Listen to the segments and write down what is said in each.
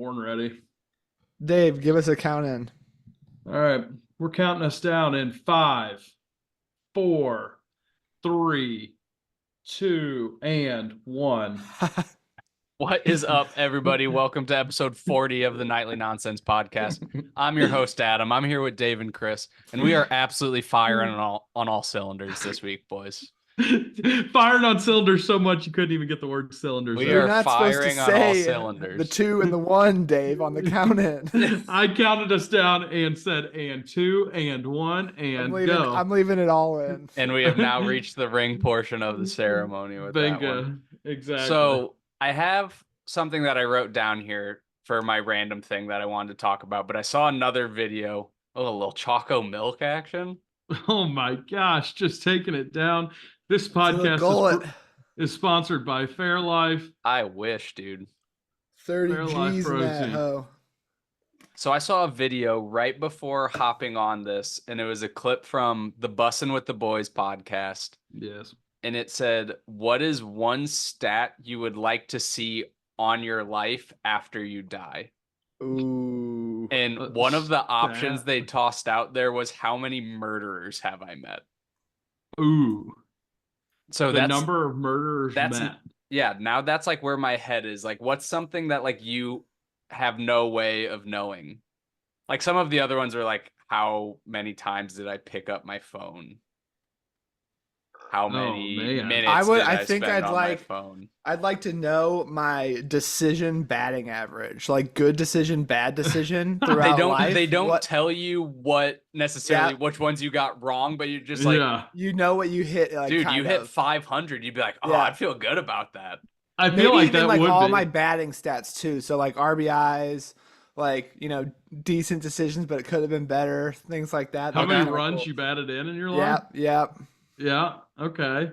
born ready. Dave, give us a count in. All right, we're counting us down in five, four, three, two, and one. What is up, everybody? Welcome to episode 40 of the Nightly Nonsense Podcast. I'm your host, Adam. I'm here with Dave and Chris, and we are absolutely firing on all cylinders this week, boys. Firing on cylinders so much you couldn't even get the word cylinders. We out. You're are not supposed to firing on all say cylinders. the 2 and the 1, Dave, on the count in. I counted us down and said, and 2, and 1, and go. I'm leaving it all in. And we have now reached the ring portion of the ceremony with that Bingo. one. Exactly. So I have something that I wrote down here for my random thing that I wanted to talk about, but I saw another video. Oh, a little Choco Milk action. Oh my gosh, just taking it down. This podcast is sponsored by Fairlife. I wish, dude. 30 Fairlife G's in that protein. hoe. So I saw a video right before hopping on this, and it was a clip from the Bussin' with the Boys podcast. Yes. And it said, what is one stat you would like to see on your life after you die? Ooh. And one of the options they tossed out there was, how many murderers have I met? Ooh. So The that's number of murderers that's met. yeah, now that's like where my head is. Like, what's something that like you have no way of knowing? Like some of the other ones are like, how many times did I pick up my phone? How many man. minutes I did think spend I'd on like- my phone? I'd like to know my decision batting average, like good decision, bad decision throughout life. They don't What- tell you what necessarily which ones you got wrong, but you're just like, Yeah. you know what you hit, like, dude, kind you hit of. 500. You'd be like, oh, Yeah. I feel good about that. I Maybe feel like even that like would all be. my batting stats too. So like RBIs, like, decent decisions, but it could have been better. Things like that. How That'd be many kinda runs cool. you batted in your life? Yep. Yeah. Okay.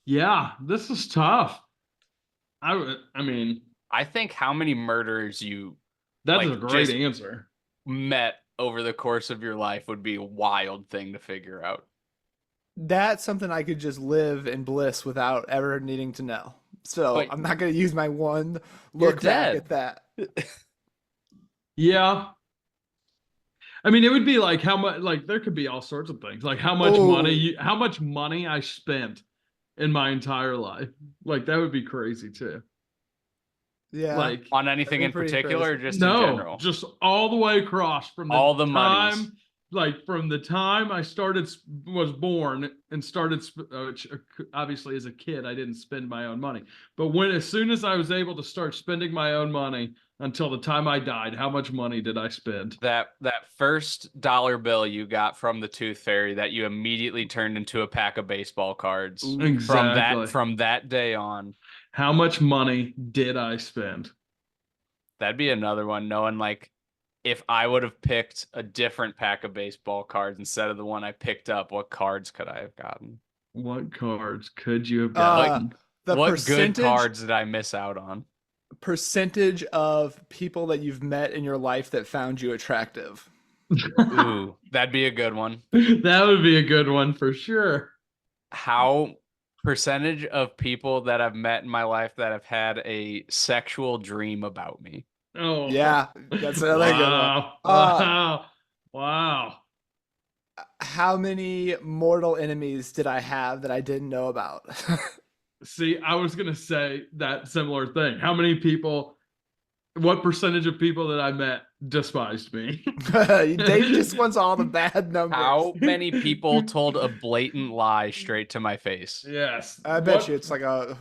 Yeah. This is tough. I mean, I think how many murderers you that's Like, a great just- answer. met over the course of your life would be a wild thing to figure out. That's something I could just live in bliss without ever needing to know. So But- I'm not going to use my one You're look back dead. at that. Yeah. I mean, it would be like how much. Like there could be all sorts of things. Like how much Oh. how much money I spent in my entire life. Like that would be crazy too. Yeah. Like On anything That'd in be pretty particular, or crazy. just in no, general? just all the way across from All the time, monies. like from the time I was born and started, which obviously as a kid I didn't spend my own money, but as soon as I was able to start spending my own money until the time I died, how much money did I spend? That first dollar bill you got from the Tooth Fairy that you immediately turned into a pack of baseball cards. Ooh. Exactly. From that day on, How much money did I spend? that'd be another one. Knowing like, if I would have picked a different pack of baseball cards instead of the one I picked up, what cards could I have gotten? What cards could you have Uh, gotten? The What good percentage cards did I miss out on? percentage of people that you've met in your life that found you attractive. Ooh, that'd be a good one. That would be a good one for sure. How percentage of people that I've met in my life that have had a sexual dream about me? Oh Yeah, that's another good one. wow. Uh, Wow. Wow. How many mortal enemies did I have that I didn't know about? See, I was gonna say that similar thing. How many people? What percentage of people that I met despised me? Dave just wants all the bad numbers. How many people told a blatant lie straight to my face? Yes, I bet you it's like a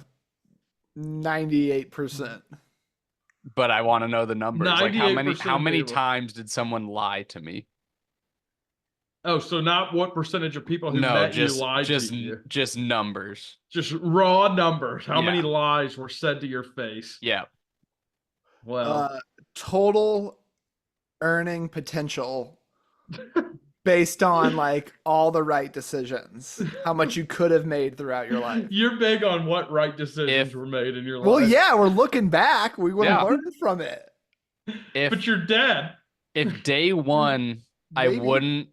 98%. But I want to know the numbers. Like how 98% many people. times did someone lie to me? Oh, so not what percentage of people who No, met just you lied just to you? just numbers. Just raw numbers. How many Yeah. lies were said to your face? Yeah. Well, Total earning potential based on like all the right decisions. How much you could have made throughout your life. you're big on what right decisions If- were made in your life. Well, yeah, we're looking back. We would have Yeah. learned from it. If but you're dead. if day one I Maybe. wouldn't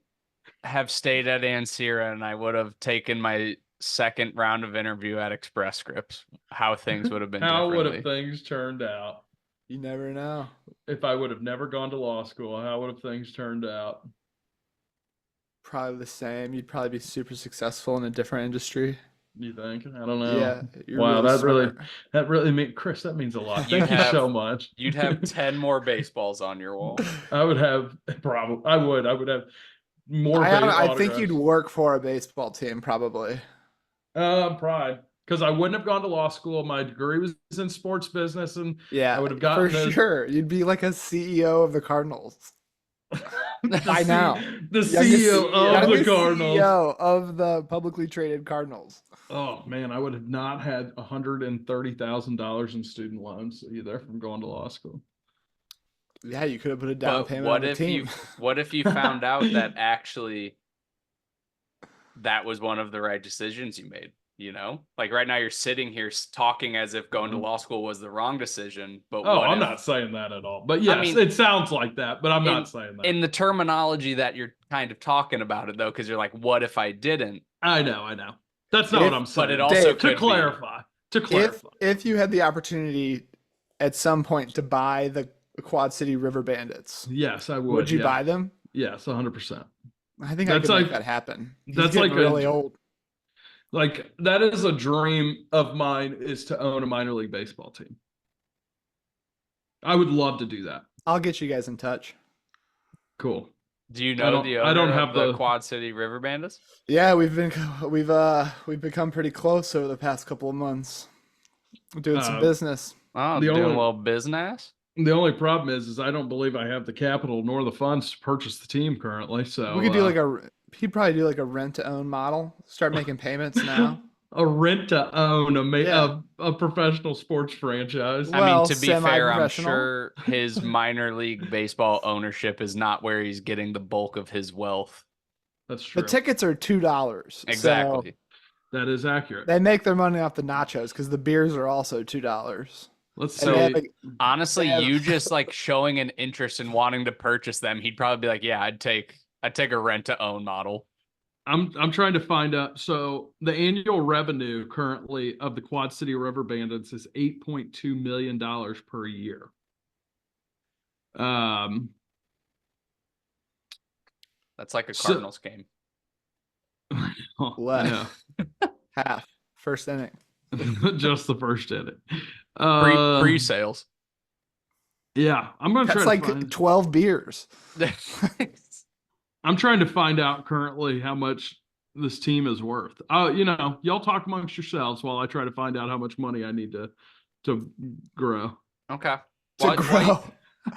have stayed at Ansira and I would have taken my second round of interview at Express Scripts, how things would have been How would differently. have things turned out? You never know. If I would have never gone to law school, how would have things turned out? Probably the same. You'd probably be super successful in a different industry. You think? I don't know. Yeah, you're Wow, really smart. that really mean Chris, that means a lot. You'd Thank you have- so much. You'd have 10 more baseballs on your wall. I would have probably I would have more I think you'd autographs. work for a baseball team, probably. Pride. Because I wouldn't have gone to law school. My degree was in sports business, and Yeah, I would have gotten for sure. You'd be like a CEO of the Cardinals. By now. the Youngest CEO of the youngest Cardinals. CEO of the publicly traded Cardinals. Oh man, I would have not had $130,000 in student loans either from going to law school. Yeah, you could have put a down But payment what on the if team. what if you found out that actually that was one of the right decisions you made? You know, like right now you're sitting here talking as if going to law school was the wrong decision. But Oh, what I'm if, not saying that at all. But yes, mean, it sounds like that, but I'm not saying that. in the terminology that you're kind of talking about it though, because you're like, what if I didn't? I know. That's not what I'm saying. But it also Dave, could to be. clarify. To clarify. If you had the opportunity at some point to buy the Quad City River Bandits, Yes, I would. would you yeah. buy them? Yes, 100%. I think That's I could make like- that happen. He's that's getting like a- really old. Like that is a dream of mine, is to own a minor league baseball team. I would love to do that. I'll get you guys in touch. Cool. Do you I know don't- the I owner don't of have the the- Quad City River Bandits? Yeah, we've become pretty close over the past couple of months. We're doing some business. Oh, The doing a only- little business. The only problem is I don't believe I have the capital nor the funds to purchase the team currently. So We could do like he'd probably do like a rent to own model. Start making payments now. a rent to own Yeah. a professional sports franchise. Well, I mean, to be fair, I'm semi-professional. sure his minor league baseball ownership is not where he's getting the bulk of his wealth. That's true. The tickets are $2. Exactly. That is accurate. They make their money off the nachos because the beers are also $2. Let's So- And they say have Honestly, Yeah. you just like showing an interest in wanting to purchase them, he'd probably be like, "Yeah, I'd take a rent to own model." I'm trying to find out. So the annual revenue currently of the Quad City River Bandits is $8.2 million per year. That's like a So- Cardinals game. Less. Yeah. half first inning. Just the first inning. Pre-sales. Yeah, I'm gonna That's try like to find. 12 beers. I'm trying to find out currently how much this team is worth. Y'all talk amongst yourselves while I try to find out how much money I need to grow. Okay. To Why- grow.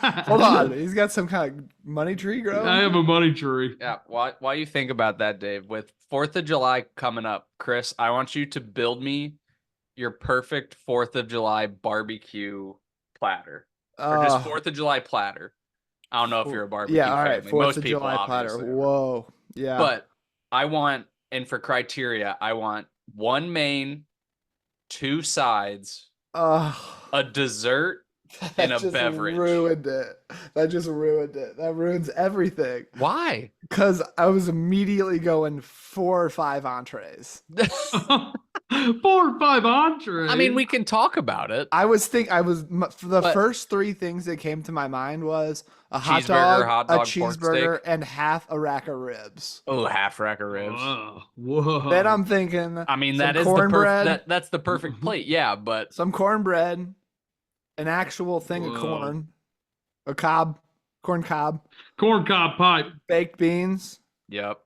Hold on. He's got some kind of money tree growing. I have a money tree. Yeah, while you think about that, Dave, with 4th of July coming up, Chris, I want you to build me your perfect 4th of July barbecue platter. Or just 4th of July platter. I don't know if you're a barbecue Yeah, all right. family. 4th Most of people July platter. obviously are. Whoa. Yeah. But I want, and for criteria, I want 1 main, 2 sides, Ugh. a dessert, and a That just beverage. ruined it. That just ruined it. That ruins everything. Why? Because I was immediately going 4 or 5 entrees. 4 or 5 entrees. I mean, we can talk about it. For the But- first 3 things that came to my mind was a hot Cheeseburger, dog, hot a dog, pork cheeseburger, steak. and half a rack of ribs. Oh, half rack of ribs. Whoa. Then I'm thinking I mean, some that is cornbread. that's the perfect plate. Yeah, but some cornbread, an actual thing of Whoa. corn, corn cob, corn cob pipe. baked beans. yep.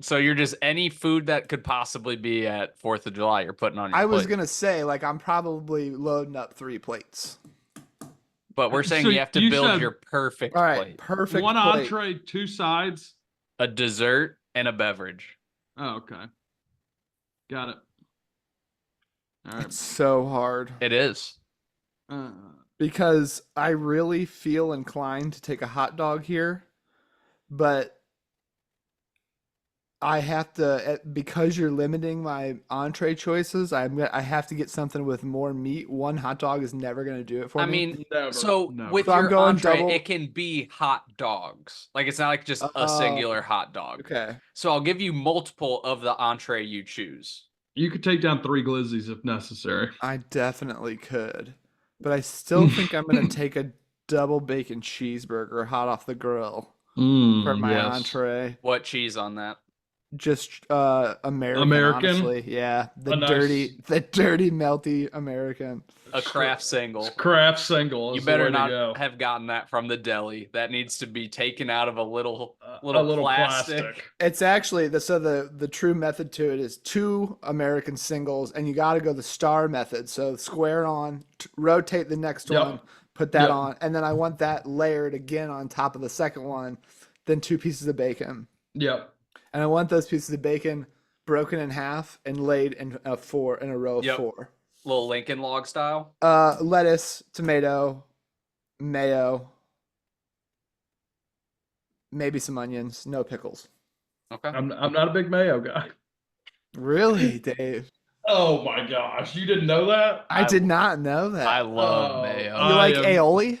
So you're just any food that could possibly be at 4th of July, you're putting on your I was plate. gonna say, like, I'm probably loading up 3 plates. But we're saying So you have to you build said- your perfect All right, plate. perfect. One plate. entree, 2 sides. A dessert and a beverage. Oh, okay. Got it. All right. It's so hard It is. because I really feel inclined to take a hot dog here, but I have to, because you're limiting my entree choices. I have to get something with more meat. One hot dog is never going to do it for I me. mean, Never, so never. with So I'm your going entree, double- it can be hot dogs. Like it's not like just a Oh. singular hot dog. Okay. So I'll give you multiple of the entree you choose. You could take down 3 glizzies if necessary. I definitely could. but I still think I'm gonna take a double bacon cheeseburger hot off the grill for my entree. What cheese on that? Just American, American? honestly. Yeah. The A nice- dirty melty American. A craft single. Craft single. You Is better the way to not go. have gotten that from the deli. That needs to be taken out of a little A little plastic. It's actually the true method to it is 2 American singles, and you got to go the star method. So square on, rotate the next Yep. one, put that Yep. on, and then I want that layered again on top of the second one, then 2 pieces of bacon, Yep. and I want those pieces of bacon broken in half and laid in a row of Yep. 4. Little Lincoln Log style. Lettuce, tomato, mayo, maybe some onions, no pickles. Okay. I'm not a big mayo guy. Really, Dave? Oh my gosh, you didn't know that? I did not know that. I love Oh, mayo. You like am- aioli?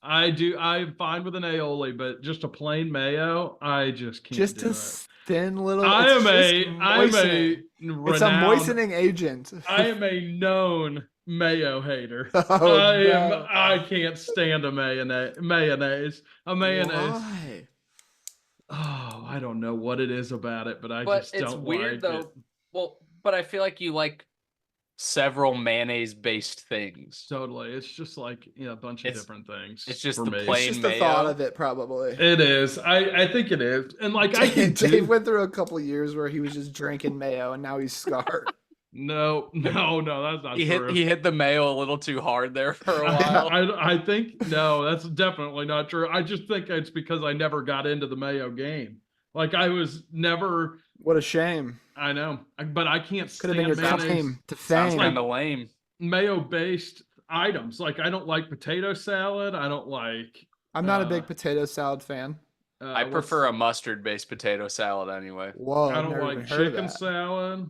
I do. I'm fine with an aioli, but just a plain mayo, I just can't Just do a it. thin little. I it's am just moistening. It's a renowned- moistening agent. I am a known mayo hater. Oh, no. I can't stand a mayonnaise. A mayonnaise. Why? Oh, I don't know what it is about it, but I But just it's don't weird like though. it. Well, but I feel like you like several mayonnaise based things. Totally. It's just like a bunch of It's- different things. it's just for the me. plain It's just the thought mayo. of it, probably. It is. I think it is. And like I can Dave do went through a couple of years where he was just drinking mayo, and now he's scarred. no, that's not He true. hit the mayo a little too hard there for a while. I think no, that's definitely not true. I just think it's because I never got into the mayo game. Like I was never. What a shame. I know, but I can't Could have stand been your mayonnaise. claim to Sounds fame. kind of lame. Mayo-based items. Like I don't like potato salad. I don't like. I'm not a big uh, potato salad fan. I prefer a mustard based potato salad anyway. Whoa, I I've don't never like even heard of chicken that. salad.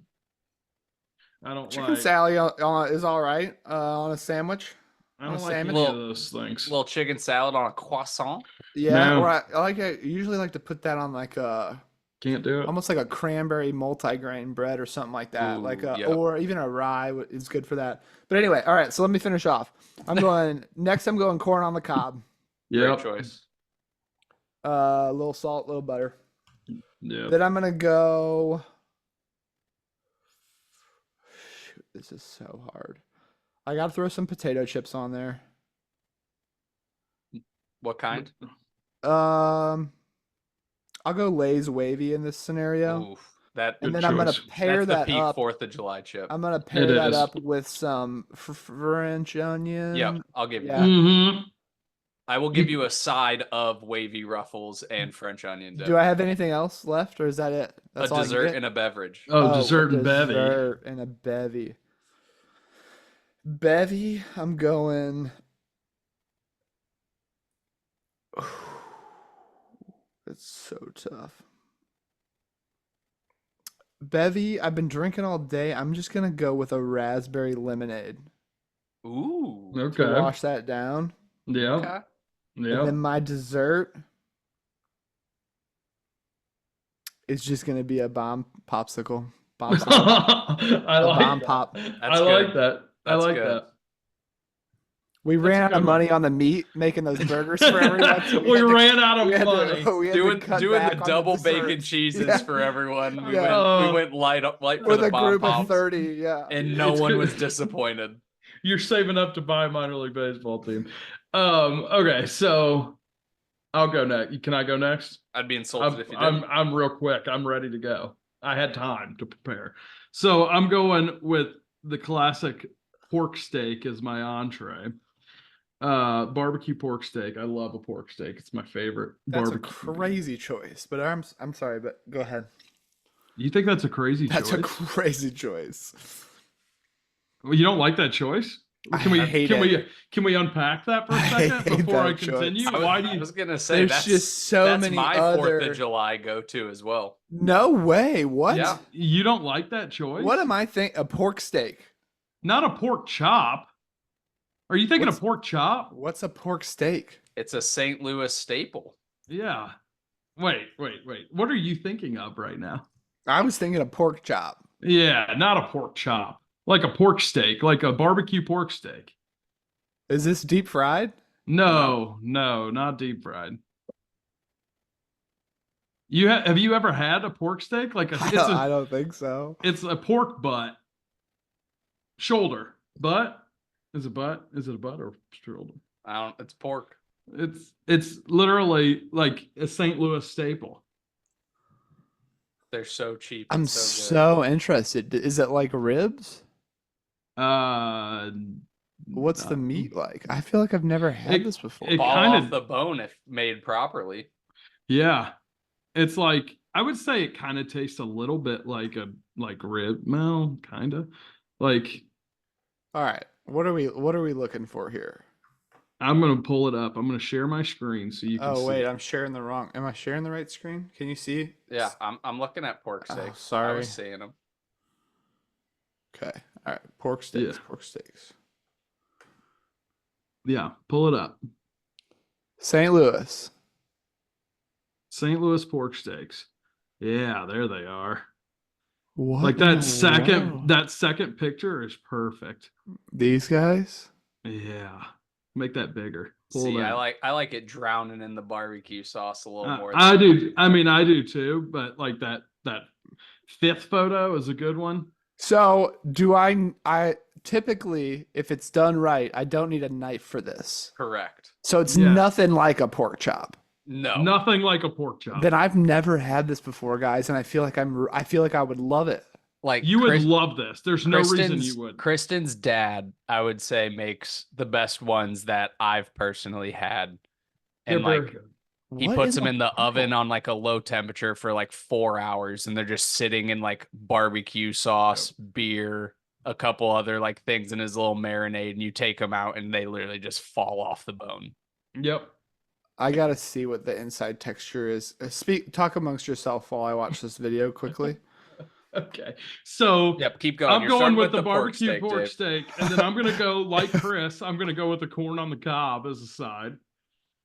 I don't Chicken like. salad is all right on a sandwich. I don't on a like any sandwich? of those things. Little chicken salad on a croissant. Yeah, No. or I usually like to put that on like a Can't do it. almost like a cranberry multigrain bread or something like that. Like Ooh, a, yep. or even a rye is good for that. But anyway, all right. So let me finish off. I'm going next. I'm going corn on the cob. Great Yep. choice. A little salt, little butter. Yeah. Then I'm gonna go. Shoot, this is so hard. I gotta throw some potato chips on there. What kind? I'll go Lay's wavy in this scenario. Oof. That And Good then I'm gonna choice. pair that's that the peak up. 4th of July chip. I'm gonna pair It that is. up with some French onion. Yep, I'll give you Yeah. that. Mm-hmm. I will give you a side of wavy ruffles and French onion dip. Do I have anything else left, or is that it? a That's all I can dessert get? and a beverage. Oh, dessert and bevy. Dessert and a bevy. Bevy, I'm going. It's so tough. Bevy, I've been drinking all day. I'm just gonna go with a raspberry lemonade Ooh. to Okay. wash that down. Yeah. Okay. And Yeah. then my dessert is just gonna be a bomb popsicle. Bomb pop. I A like bomb that. pop. I That's like good. that. I That's like good. that. We That's ran a out of good one. money on the meat making those burgers for everyone. So we had to- ran out of we had to- money. we had to Doing cut doing back the on double bacon desserts. cheeses Yeah. for everyone. We Yeah. went we went light for with the a bomb group pops, of 30. Yeah. and no It's one good. was disappointed. You're saving up to buy a minor league baseball team. Okay, so I'll go next. Can I go next? I'd be insulted I'm, if you I'm didn't. I'm real quick. I'm ready to go. I had time to prepare. So I'm going with the classic pork steak as my entree. Barbecue pork steak. I love a pork steak. It's my favorite. That's a barbecue. crazy choice, but I'm sorry, but go ahead. You think that's a crazy That's choice? a crazy choice. Well, you don't like that choice? I Can we hate can we unpack that for a I second hate before I that choice. continue? I was, Why do I you? was gonna say There's that's just so that's many my 4th other. of July go-to as well. No way. What? Yeah. You don't like that choice? What am I think? A pork steak. Not a pork chop. Are you thinking What's- of pork chop? What's a pork steak? It's a St. Louis staple. Yeah. Wait. What are you thinking of right now? I was thinking a pork chop. Yeah, not a pork chop. Like a pork steak, like a barbecue pork steak. Is this deep fried? No, not deep fried. Have you ever had a pork steak? Like I don't think so. it's a pork butt, shoulder, butt. Is it butt? Is it a butt or shoulder? It's pork. It's literally like a St. Louis staple. They're so cheap. I'm and so interested. Is it like ribs? Uh, What's the meat like? I feel like I've never had this before. good. it Fall kinda- off the bone if made properly. Yeah, it's like I would say it kind of tastes a little bit like rib. Well, kind of like. All right. What are we looking for here? I'm gonna pull it up. I'm gonna share my screen so you can see. Oh wait, I'm sharing the wrong. Am I sharing the right screen? Can you see? Yeah, I'm looking at pork Oh, steaks. I sorry. was seeing them. Okay. All right. Pork steaks. Yeah. Pork steaks. Yeah, pull it up. St. Louis. St. Louis pork steaks. Yeah, there they are. What? Like in the that world? second picture is perfect. These guys? Yeah. Make that bigger. Pull See, that. I like it drowning in the barbecue sauce a little more. I than- do. I mean, I do too, but like that fifth photo is a good one. So do I typically, if it's done right, I don't need a knife for this. Correct. So it's Yeah. nothing like a pork chop. No. Nothing like a pork chop. Then I've never had this before, guys, and I feel like I would love it. Like You would love this. There's no reason Kristen's- you would. Kristen's dad, I would say, makes the best ones that I've personally had. They're And very like good. he What puts them in the world? oven on like a low temperature for like 4 hours, and they're just sitting in like barbecue sauce, beer, a couple other like things in his little marinade, and you take them out and they literally just fall off the bone. Yep. I gotta see what the inside texture is. Talk amongst yourself while I watch this video quickly. Okay. So Yep, keep going. I'm You're going starting with the barbecue Dave. pork steak, and then I'm gonna go like Chris. I'm gonna go with the corn on the cob as a side.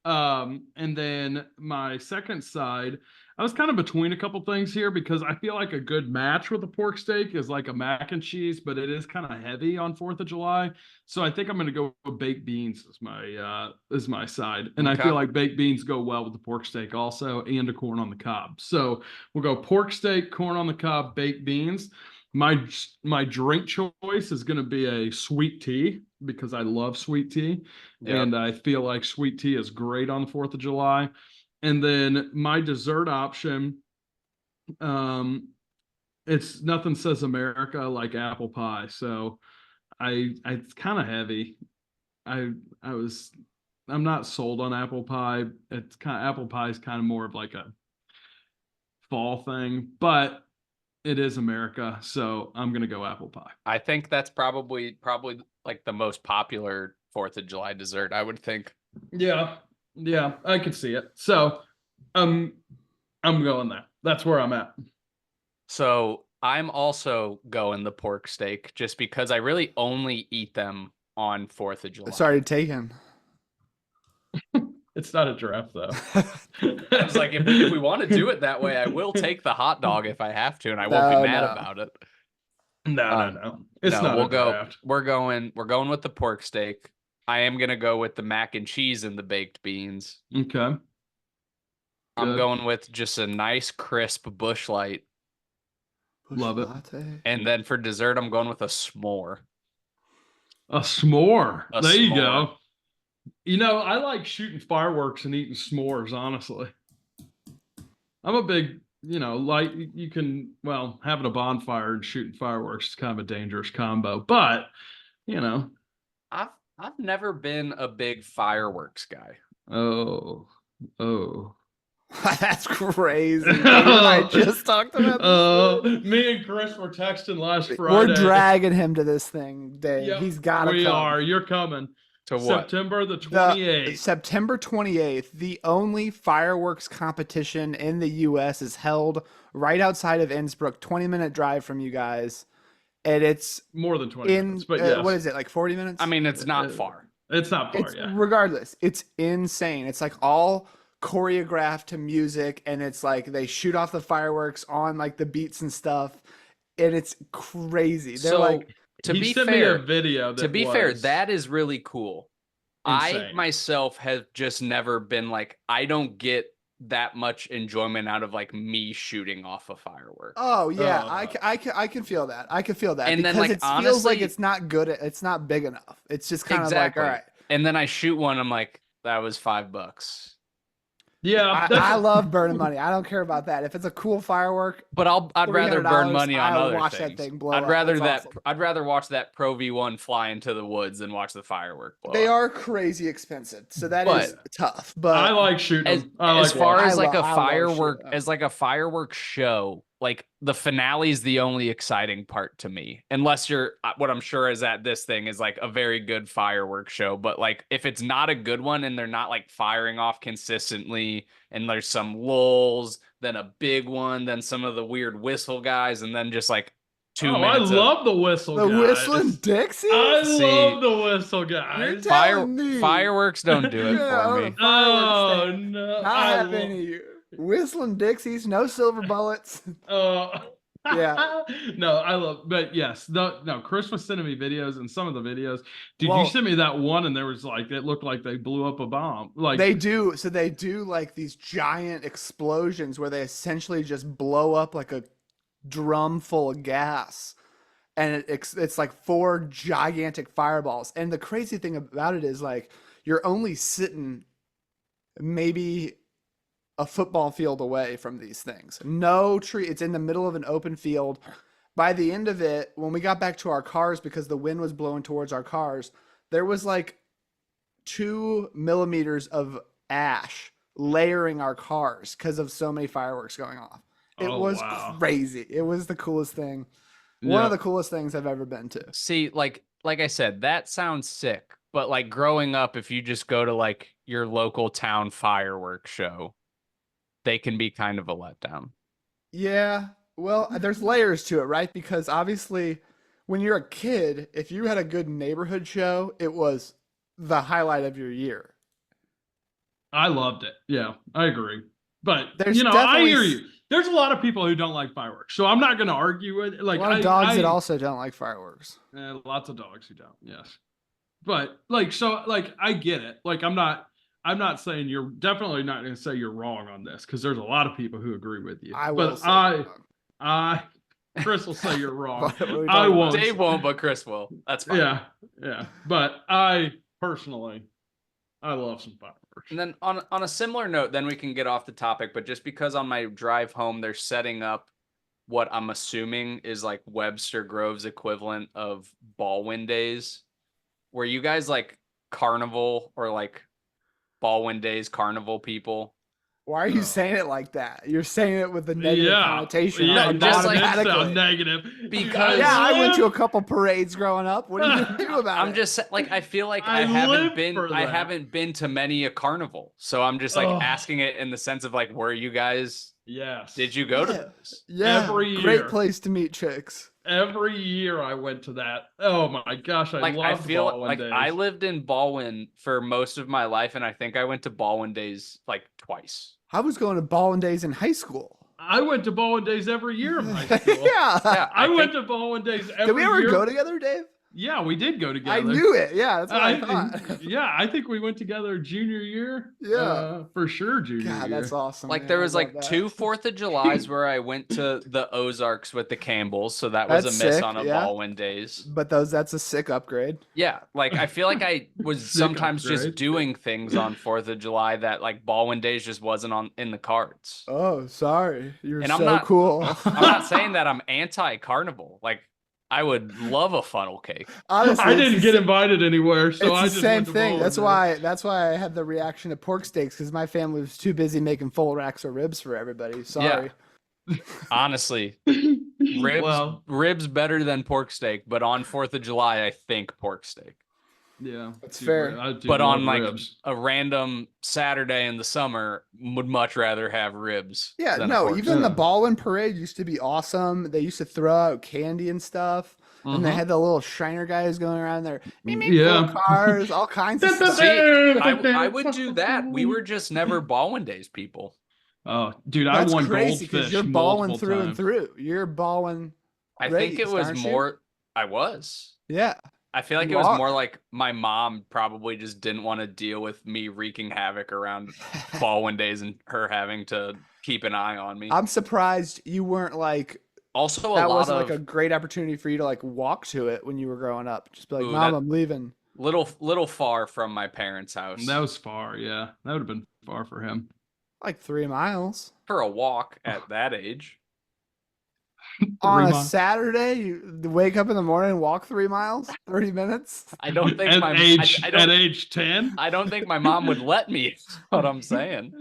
And then my second side, I was kind of between a couple things here because I feel like a good match with a pork steak is like a mac and cheese, but it is kind of heavy on 4th of July. So I think I'm gonna go with baked beans as my side. And I Okay. feel like baked beans go well with the pork steak also, and a corn on the cob. So we'll go pork steak, corn on the cob, baked beans. My drink choice is going to be a sweet tea because I love sweet tea, Yep. and I feel like sweet tea is great on the 4th of July. And then my dessert option, it's nothing says America like apple pie. So it's kind of heavy. I'm not sold on apple pie. Apple pie is kind of more of like a fall thing, but it is America, so I'm gonna go apple pie. I think that's probably like the most popular 4th of July dessert, I would think. Yeah, I could see it. So, I'm going that. That's where I'm at. So I'm also going the pork steak just because I really only eat them on 4th of July. It's already taken. It's not a draft though. I was like, if we want to do it that way, I will take the hot dog if I have to, and I won't No, be mad no. about it. No. It's No, not we'll a go. draft. We're going with the pork steak. I am gonna go with the mac and cheese and the baked beans. Okay. I'm Good. going with just a nice crisp Bush Light, Love it. Latte. and then for dessert, I'm going with a s'more. A s'more. A There you s'more. go. You know, I like shooting fireworks and eating s'mores, honestly. I'm a big, like you can, having a bonfire and shooting fireworks is kind of a dangerous combo, but, I've never been a big fireworks guy. oh. That's crazy. Dude. I just talked about this. Me and Chris were texting last We're Friday. dragging him to this thing, Dave. Yep, He's got to we come. are. You're coming. To what? September the The 28th. September 28th, the only fireworks competition in the U.S. is held right outside of Innsbruck, 20-minute drive from you guys. And it's More than 20 in, minutes, but yes. what is it, like 40 minutes? I mean, it's not far. It's not far, It's yeah. regardless, it's insane. It's like all choreographed to music, and it's like they shoot off the fireworks on like the beats and stuff, and it's crazy. They're So like, to He be sent me a fair, video to be fair, was- that is really cool. I insane. myself have just never been like, I don't get that much enjoyment out of like me shooting off a firework. Oh yeah, Uh, I can feel that. I can feel that And then, because like, it feels like honestly- it's not good. It's not big enough. It's just kind of like, Exactly. all right. And then I shoot one, I'm like, that was $5. yeah, I that's- love burning money. I don't care about that. If it's a cool firework, But I'd rather burn $300, money on I would other watch that things. thing blow I'd up. rather That's awesome. I'd rather watch that Pro V1 fly into the woods than watch the firework blow they up. are crazy expensive, so that But- is tough. But I like shooting. As, them. I as like far watching. as like a I love firework shooting. as like a fireworks show, like the finale is the only exciting part to me, unless you're what I'm sure is at this thing is like a very good fireworks show. But like if it's not a good one and they're not like firing off consistently and there's some lulls, then a big one, then some of the weird whistle guys, and then just like 2 Oh, I minutes love the whistle. the guys. whistling Dixie. I See, love the whistle You're guys. telling me. fireworks don't do it Yeah, for I'm me. a fireworks Oh stand. no! Not I have lo- any whistling Dixies, no silver bullets. Yeah. No, I love, but yes, no. Chris was sending me videos, and some of the videos, dude, Well- you sent me that one, and there was like it looked like they blew up a bomb. Like They do. So they do like these giant explosions where they essentially just blow up like a drum full of gas. And it's like 4 gigantic fireballs. And the crazy thing about it is like you're only sitting maybe a football field away from these things. No tree. It's in the middle of an open field. By the end of it, when we got back to our cars, because the wind was blowing towards our cars, there was like 2 millimeters of ash layering our cars because of so many fireworks going off. It Oh, was wow. crazy. It was the coolest thing. One yeah. of the coolest things I've ever been to. See, like I said, that sounds sick. But like growing up, if you just go to like your local town fireworks show, they can be kind of a letdown. Yeah. Well, there's layers to it, right? Because obviously, when you're a kid, if you had a good neighborhood show, it was the highlight of your year. I loved it. Yeah, I agree. But There's I definitely hear you. There's a lot of people who don't like fireworks, so I'm not going to argue with it. Like a lot of dogs that also don't like fireworks. lots of dogs who don't. Yes, but like I get it. Like I'm not saying you're definitely not going to say you're wrong on this because there's a lot of people who agree with you. I will but say Chris will say you're wrong. What are we I talking won't. about? Dave won't, but Chris will. That's fine. Yeah. But I personally, I love some fireworks. And then on a similar note, then we can get off the topic. But just because on my drive home, they're setting up what I'm assuming is like Webster Grove's equivalent of Baldwin Days. Were you guys like carnival or like Baldwin Days carnival people? Why are you Oh. saying it like that? You're saying it with a negative Yeah, connotation. yeah, No, just that like- did sound automatically. negative. Because- Yeah, I went to a couple parades growing up. What are you gonna do about it? I'm just like I feel like I I haven't live been for I that. haven't been to many a carnival. So I'm just like Ugh. asking it in the sense of like, were you guys Yes. did you go to Yeah. those? Yeah, every great year. place to meet chicks. Every year I went to that. Oh my gosh, I Like I loved feel Baldwin like Days. I lived in Baldwin for most of my life, and I think I went to Baldwin Days like twice. I was going to Ballin Days in high school. I went to Baldwin Days every year in high school. Yeah. Yeah, I went think- to Baldwin Days every Did we ever year. go together, Dave? Yeah, we did go together. I knew it. Yeah, that's what I thought. yeah, I think we went together junior year. Yeah. For sure, junior God, year. that's awesome. Like man. there I was love like that. 2 4th of Julys where I went to the Ozarks with the Campbells, so that was That's a miss sick, on a yeah. Baldwin Days. But that's a sick upgrade. Yeah, like I feel like I was Sick sometimes just upgrade. doing things on 4th of July that like Baldwin Days just wasn't on in the cards. Oh, sorry. You're And so I'm not- cool. I'm not saying that I'm anti-carnival. Like I would love a funnel cake. Honestly, I it's didn't the get sa- invited anywhere, so I it's just the same went to thing. Baldwin Days. That's why I had the reaction to pork steaks because my family was too busy making full racks of ribs for everybody. Sorry. Honestly, ribs Well, ribs better than pork steak, but on 4th of July I think pork steak. yeah, That's dude, fair. I do But on love like ribs. a random Saturday in the summer, would much rather have ribs. Yeah, than a no, pork even the steak. Baldwin parade used to be awesome. They used to throw out candy and stuff. And they Mhm. had the little Shriner guys going around there. Yeah. Cars, all kinds of stuff. See, I would do that. We were just never Baldwin Days people. Oh, dude, That's I won crazy goldfish you're balling multiple through and times. through. You're balling. I think it Raised, was aren't you? more. I was. Yeah. I feel like it was more like my mom probably just didn't want to deal with me wreaking havoc around Baldwin days and her having to keep an eye on me. I'm surprised you weren't like Also, that wasn't like a great opportunity for you to like walk to it when you were growing up. Just be like, Ooh, Mom, that- I'm leaving. little far from my parents' house. That was far, yeah. That would have been far for him. Like 3 miles. For a walk at that age. On a miles. Saturday, you wake up in the morning and walk 3 miles, 30 minutes. I don't think At my age I at don't age 10. I don't think my mom would let me. Is what I'm saying.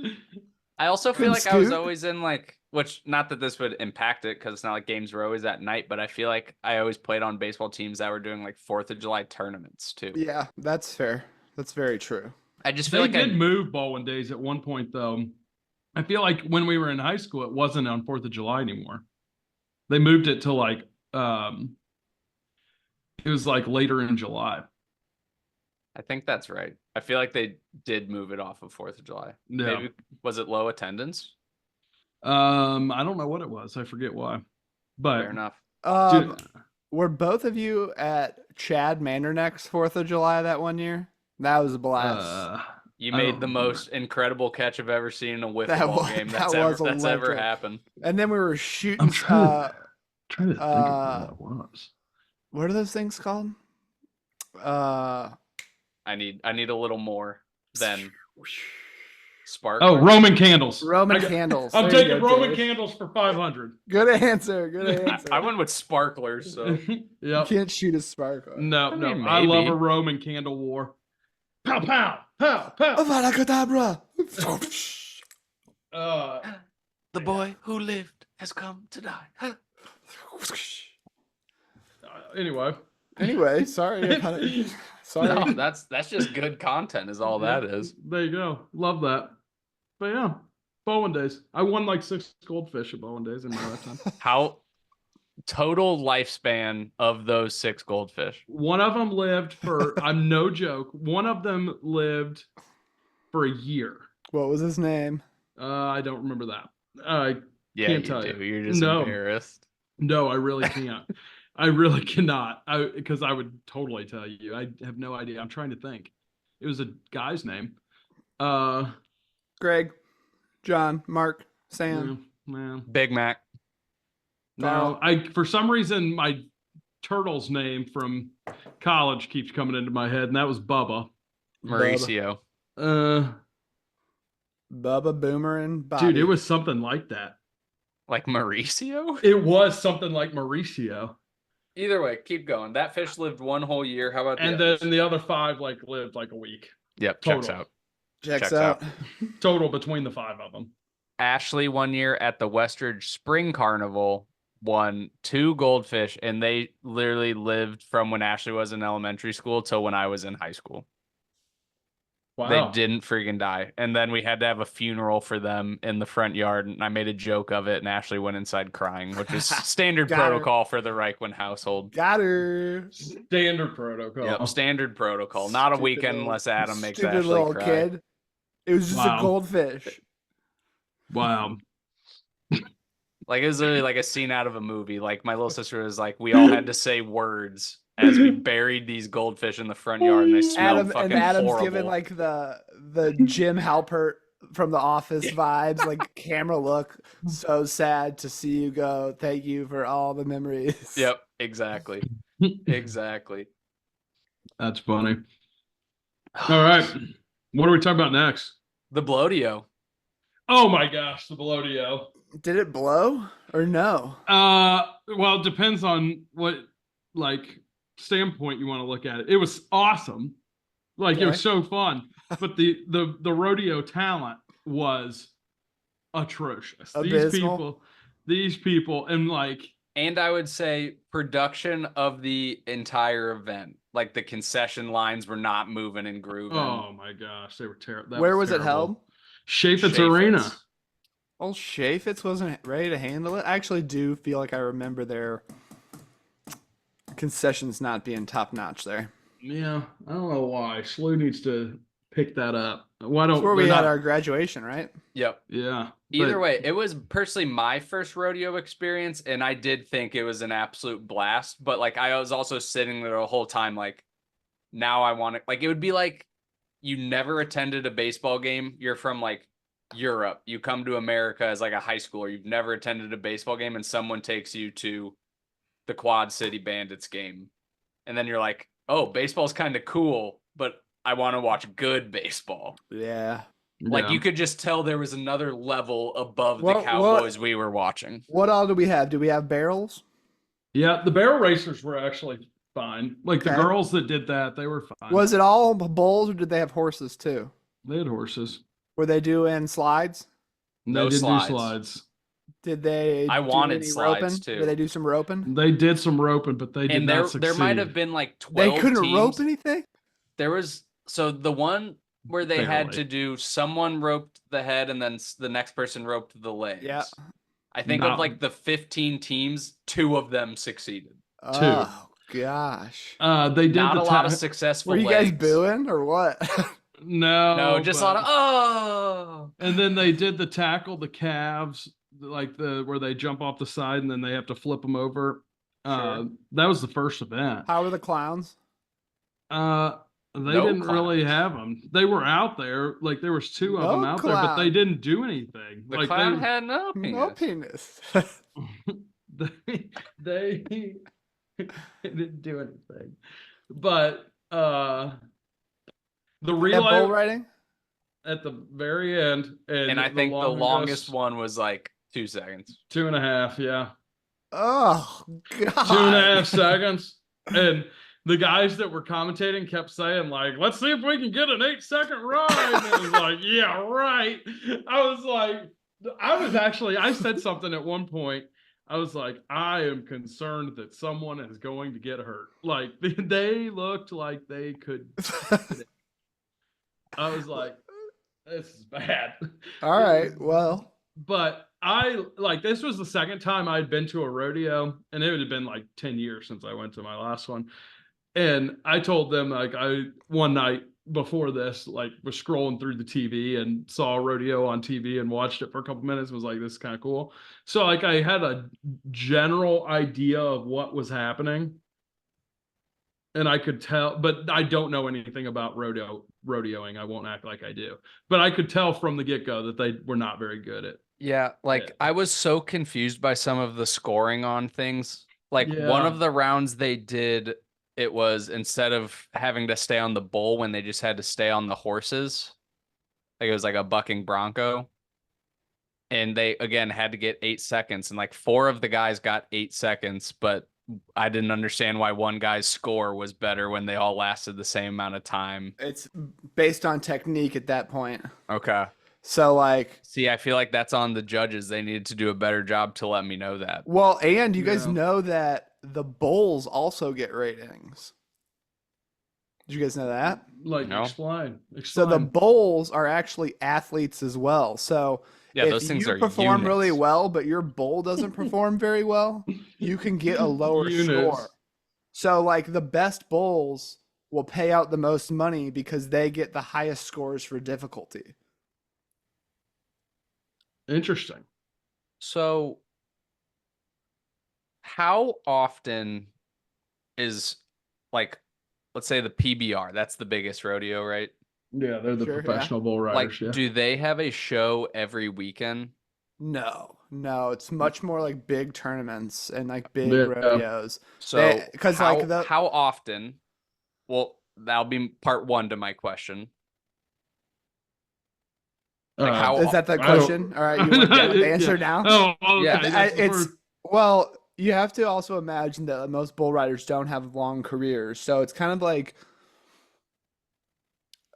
I also feel Couldn't like I was scoot? always in like, which not that this would impact it because it's not like games were always at night, but I feel like I always played on baseball teams that were doing like 4th of July tournaments too. Yeah, that's fair. That's very true. I just feel They like I did move Baldwin days at one point, though. I feel like when we were in high school, it wasn't on 4th of July anymore. They moved it to like, it was like later in July. I think that's right. I feel like they did move it off of 4th of July. Yeah. Maybe was it low attendance? I don't know what it was. I forget why. But Fair enough. dude, Were both of you at Chad Manderneck's 4th of July that one year? That was a blast. You I made don't the remember. most incredible catch I've ever seen in a wiffle That ball was- game that that's was ever electric. happened. And then we were shooting. I'm trying to think of what that was. What are those things called? I need a little more than spark. Oh, Roman candles. Roman I got- candles. I'm There you taking go, Roman Dave. candles for 500. Good answer. Good answer. I went with sparklers, so You Yep. can't shoot a sparkler. No, I no. mean, I love maybe. a Roman candle war. Pow, pow, pow, pow. Avada Kedavra. the boy who lived has come to die. Anyway. Anyway, sorry about it. Sorry. No, that's just good content is all that is. There you go. Love that. But yeah, Bowen days. I won like 6 goldfish at Bowen days in my lifetime. How total lifespan of those 6 goldfish? One of them lived for, I'm no joke, one of them lived for a year. What was his name? I don't remember that. Yeah, Can't you tell do. you. You're just No. embarrassed. No, I really can't. I really cannot. Because I would totally tell you. I have no idea. I'm trying to think. It was a guy's name. Greg, John, Mark, Sam. Man. Big Mac. No, for some reason my turtle's name from college keeps coming into my head, and that was Bubba. Mauricio. Bubba, Boomer, and Bobby. Dude, it was something like that. Like Mauricio? It was something like Mauricio. Either way, keep going. That fish lived one whole year. How about the And others? then the other 5 like lived like a week. Yep, total. checks out. Checks checks out. Total between the 5 of them. Ashley one year at the Westridge Spring Carnival won 2 goldfish, and they literally lived from when Ashley was in elementary school till when I was in high school. Wow. They didn't freaking die. And then we had to have a funeral for them in the front yard, and I made a joke of it, and Ashley went inside crying, which is standard Got her. protocol for the Reichwin household. Got her. Standard protocol. Yep, standard protocol. Not a Stupid weekend little- unless Adam makes stupid Ashley little cry. kid. It was just Wow. a goldfish. Wow. Like it was literally like a scene out of a movie. Like my little sister was like, we all had to say words as we buried these goldfish in the front yard, and they smelled fucking Adam's horrible. giving like the Jim Halpert from The Office vibes, like camera look. So sad to see you go. Thank you for all the memories. Yep, exactly, exactly. That's funny. All right. What are we talking about next? The Blodio. Oh my gosh, the Blodio. Did it blow or no? Well, it depends on what like standpoint you want to look at it. It was awesome. Like it was so fun. But the rodeo talent was atrocious. Abysmal. These people and like And I would say production of the entire event. Like the concession lines were not moving and grooving. oh my gosh, they were terrible. Where was it held? Chaffetz Chaffetz. Arena. Old Chaffetz wasn't ready to handle it. I actually do feel like I remember their concessions not being top notch there. Yeah, I don't know why. SLU needs to pick that up. Why That's don't where we they're had not- our graduation, right? Yep. Yeah. Either but- way, it was personally my first rodeo experience, and I did think it was an absolute blast. But like, I was also sitting there the whole time, like, now I want to. Like, it would be like you never attended a baseball game. You're from like Europe. You come to America as like a high schooler. You've never attended a baseball game, and someone takes you to the Quad City Bandits game, and then you're like, oh, baseball's kind of cool, but I want to watch good baseball. Yeah. Like yeah. you could just tell there was another level above What- the Cowboys we were watching. What all do we have? Do we have barrels? Yeah, the barrel racers were actually fine. Like the Okay. girls that did that, they were fine. Was it all bulls or did they have horses too? They had horses. Were they doing slides? And No they did slides. do slides. Did they? I do wanted any slides, roping? too. Did they do some roping? They did some roping, but they did And not there succeed. might have been like They 12 couldn't teams. rope anything. There was so the one where they had Barely. to do someone roped the head and then the next person roped the legs. Yeah. I think No. of like the 15 teams, 2 of them succeeded. Oh gosh. They did Not the a lot of ta- successful Were you guys legs. booing or what? No, No, just a lot but- of oh. And then they did the tackle the calves, like the where they jump off the side and then they have to flip them over. Sure. That was the first event. How were the clowns? They No didn't really clowns. have them. They were out there, like there was 2 of them No out there, but they clown. didn't do anything. The like clown they, had no penis. No penis. they didn't do anything. But the That real bull riding? at the very end, And I think the longest one was like 2 seconds. 2.5, yeah. Oh god. 2.5 seconds. And the guys that were commentating kept saying, like, let's see if we can get an 8-second ride. And it was like, yeah, right. I said something at one point. I was like, I am concerned that someone is going to get hurt. Like, they looked like they could. I was like, this is bad. All right. Well, But this was the second time I'd been to a rodeo, and it would have been like 10 years since I went to my last one. And I told them, like, one night before this, like, was scrolling through the TV and saw a rodeo on TV and watched it for a couple minutes and was like, this is kind of cool. So, like, I had a general idea of what was happening. And I could tell, but I don't know anything about rodeoing. I won't act like I do. But I could tell from the get-go that they were not very good at. Yeah, like Yeah. I was so confused by some of the scoring on things. Like one Yeah. of the rounds they did, it was instead of having to stay on the bull when they just had to stay on the horses. Like it was like a bucking bronco. And they again had to get 8 seconds, and like 4 of the guys got 8 seconds, but I didn't understand why one guy's score was better when they all lasted the same amount of time. it's based on technique at that point. Okay. So like, See, I feel like that's on the judges. They needed to do a better job to let me know that. well, and you guys Yeah. know that the bulls also get ratings. Did you guys know that? Like, No. explain. So the Explain. bulls are actually athletes as well. So Yeah, if those things you are perform really units. well, but your bull doesn't perform very well, you can get a lower Units. score. So like the best bulls will pay out the most money because they get the highest scores for difficulty. Interesting. So, how often is like, let's say the PBR, that's the biggest rodeo, right? Yeah, they're the Sure, yeah. professional bull Like, riders. yeah. do they have a show every weekend? No, it's much more like big tournaments and like big Yeah. rodeos. So, 'cause, how, like, the- how often? Well, that'll be part 1 to my question. Like, how- Is that the I don't- question? All right, you want the Yeah. answer now? Oh, okay. Yeah. that's the It's first- well, you have to also imagine that most bull riders don't have long careers, so it's kind of like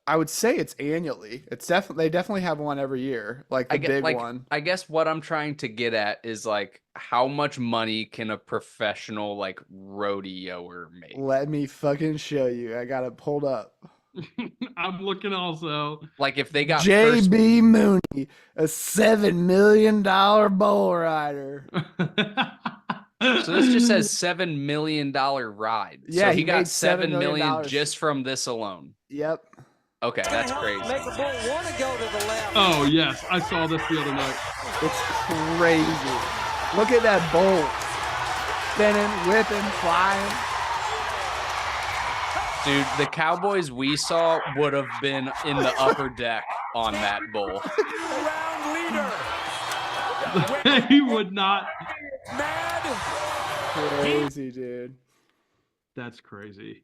I would say it's annually. It's definitely they definitely have one every year, like the big like, one. I guess what I'm trying to get at is like, how much money can a professional like rodeoer make? Let me fucking show you. I got it pulled up. I'm looking also. Like if they got first- JB Mooney, a $7 million bull rider. So this just says $7 million ride. Yeah, so he he got made $7 $7 million million. just from this alone. Yep. Okay, that's crazy. Make a bull want to go to the left. Oh yes, I saw this the other night. It's crazy. Look at that bull. Spinning, whipping, flying. Dude, the Cowboys we saw would have been in the upper deck on that bull. Round leader. He would not. Mad. Crazy, dude. That's crazy.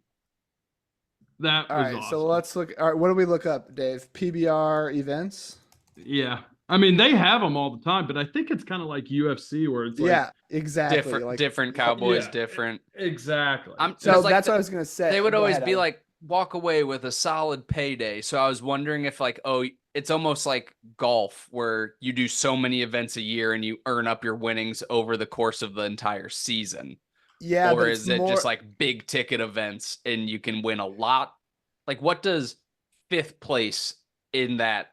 That All was right, awesome. so let's look. All right, what do we look up, Dave? PBR events? Yeah. I mean, they have them all the time, but I think it's kind of like UFC where it's like. Yeah, exactly. Different, like, different Cowboys, Yeah. different. Exactly. So 'cause, like, that's what I was gonna say. They would Go always ahead, be Adam. like, walk away with a solid payday. So I was wondering if like, oh, it's almost like golf where you do so many events a year and you earn up your winnings over the course of the entire season. yeah, Or but is it's it more, just like big ticket events and you can win a lot? Like, what does 5th place in that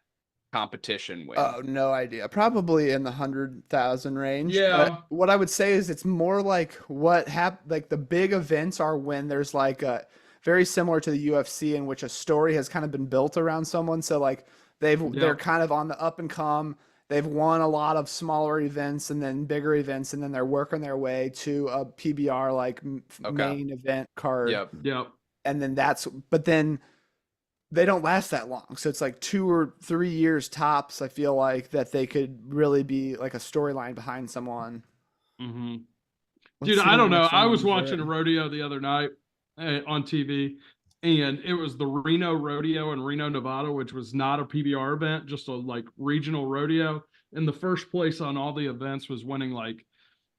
competition win? Oh, no idea. Probably in the 100,000 range. Yeah. But what I would say is it's more like like the big events are when there's like a very similar to the UFC in which a story has kind of been built around someone. So like they're kind of on the up and come. They've won a lot of smaller events and then bigger events, and then they're working their way to a PBR like main event card. Yep. Yep. And then but then they don't last that long. So it's like 2 or 3 years tops. I feel like that they could really be like a storyline behind someone. Mm-hmm. Let's Dude, see I the don't know. next I one was is watching a there. rodeo the other night on TV, and it was the Reno Rodeo in Reno, Nevada, which was not a PBR event, just a like regional rodeo. And the first place on all the events was winning like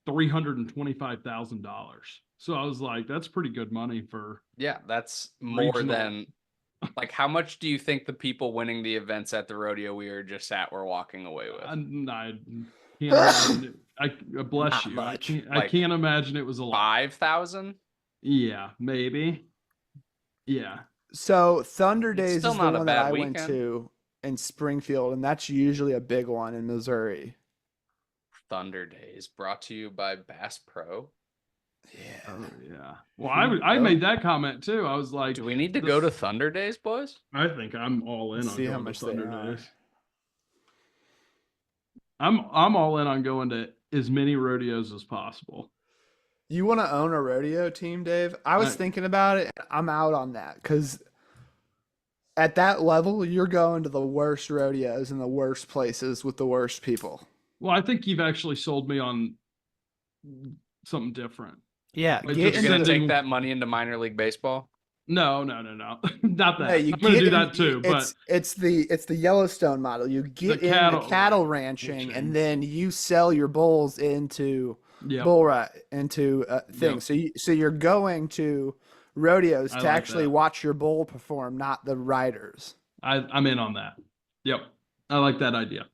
$325,000. So I was like, that's pretty good money for. Yeah, that's more Regional. than like how much do you think the people winning the events at the rodeo we were just at were walking away with? I can't imagine it. Bless Not you. much. I can't imagine it was a lot. 5,000? Yeah, maybe. Yeah. So Thunder It's Days still is the not a one that bad I went weekend. to in Springfield, and that's usually a big one in Missouri. Thunder Days brought to you by Bass Pro. Yeah. Oh yeah. Well, Here I we go. made that comment too. I was like, Do we need to this- go to Thunder Days, boys? I think I'm all in Let's on see how going much to they Thunder are. Days. I'm all in on going to as many rodeos as possible. You want to own a rodeo team, Dave? I was Right. thinking about it. I'm out on that because at that level, you're going to the worst rodeos and the worst places with the worst people. Well, I think you've actually sold me on something different. Yeah, Like, get just You're gonna into sending- take that money into minor league baseball? No, not that. Hey, you I'm gonna get do in- that too, but it's the Yellowstone model. You get The into cattle cattle ranching, ranching. and then you sell your bulls into yeah, into things. So you're going to rodeos I to like actually that. watch your bull perform, not the riders. I'm in on that. Yep, I like that idea.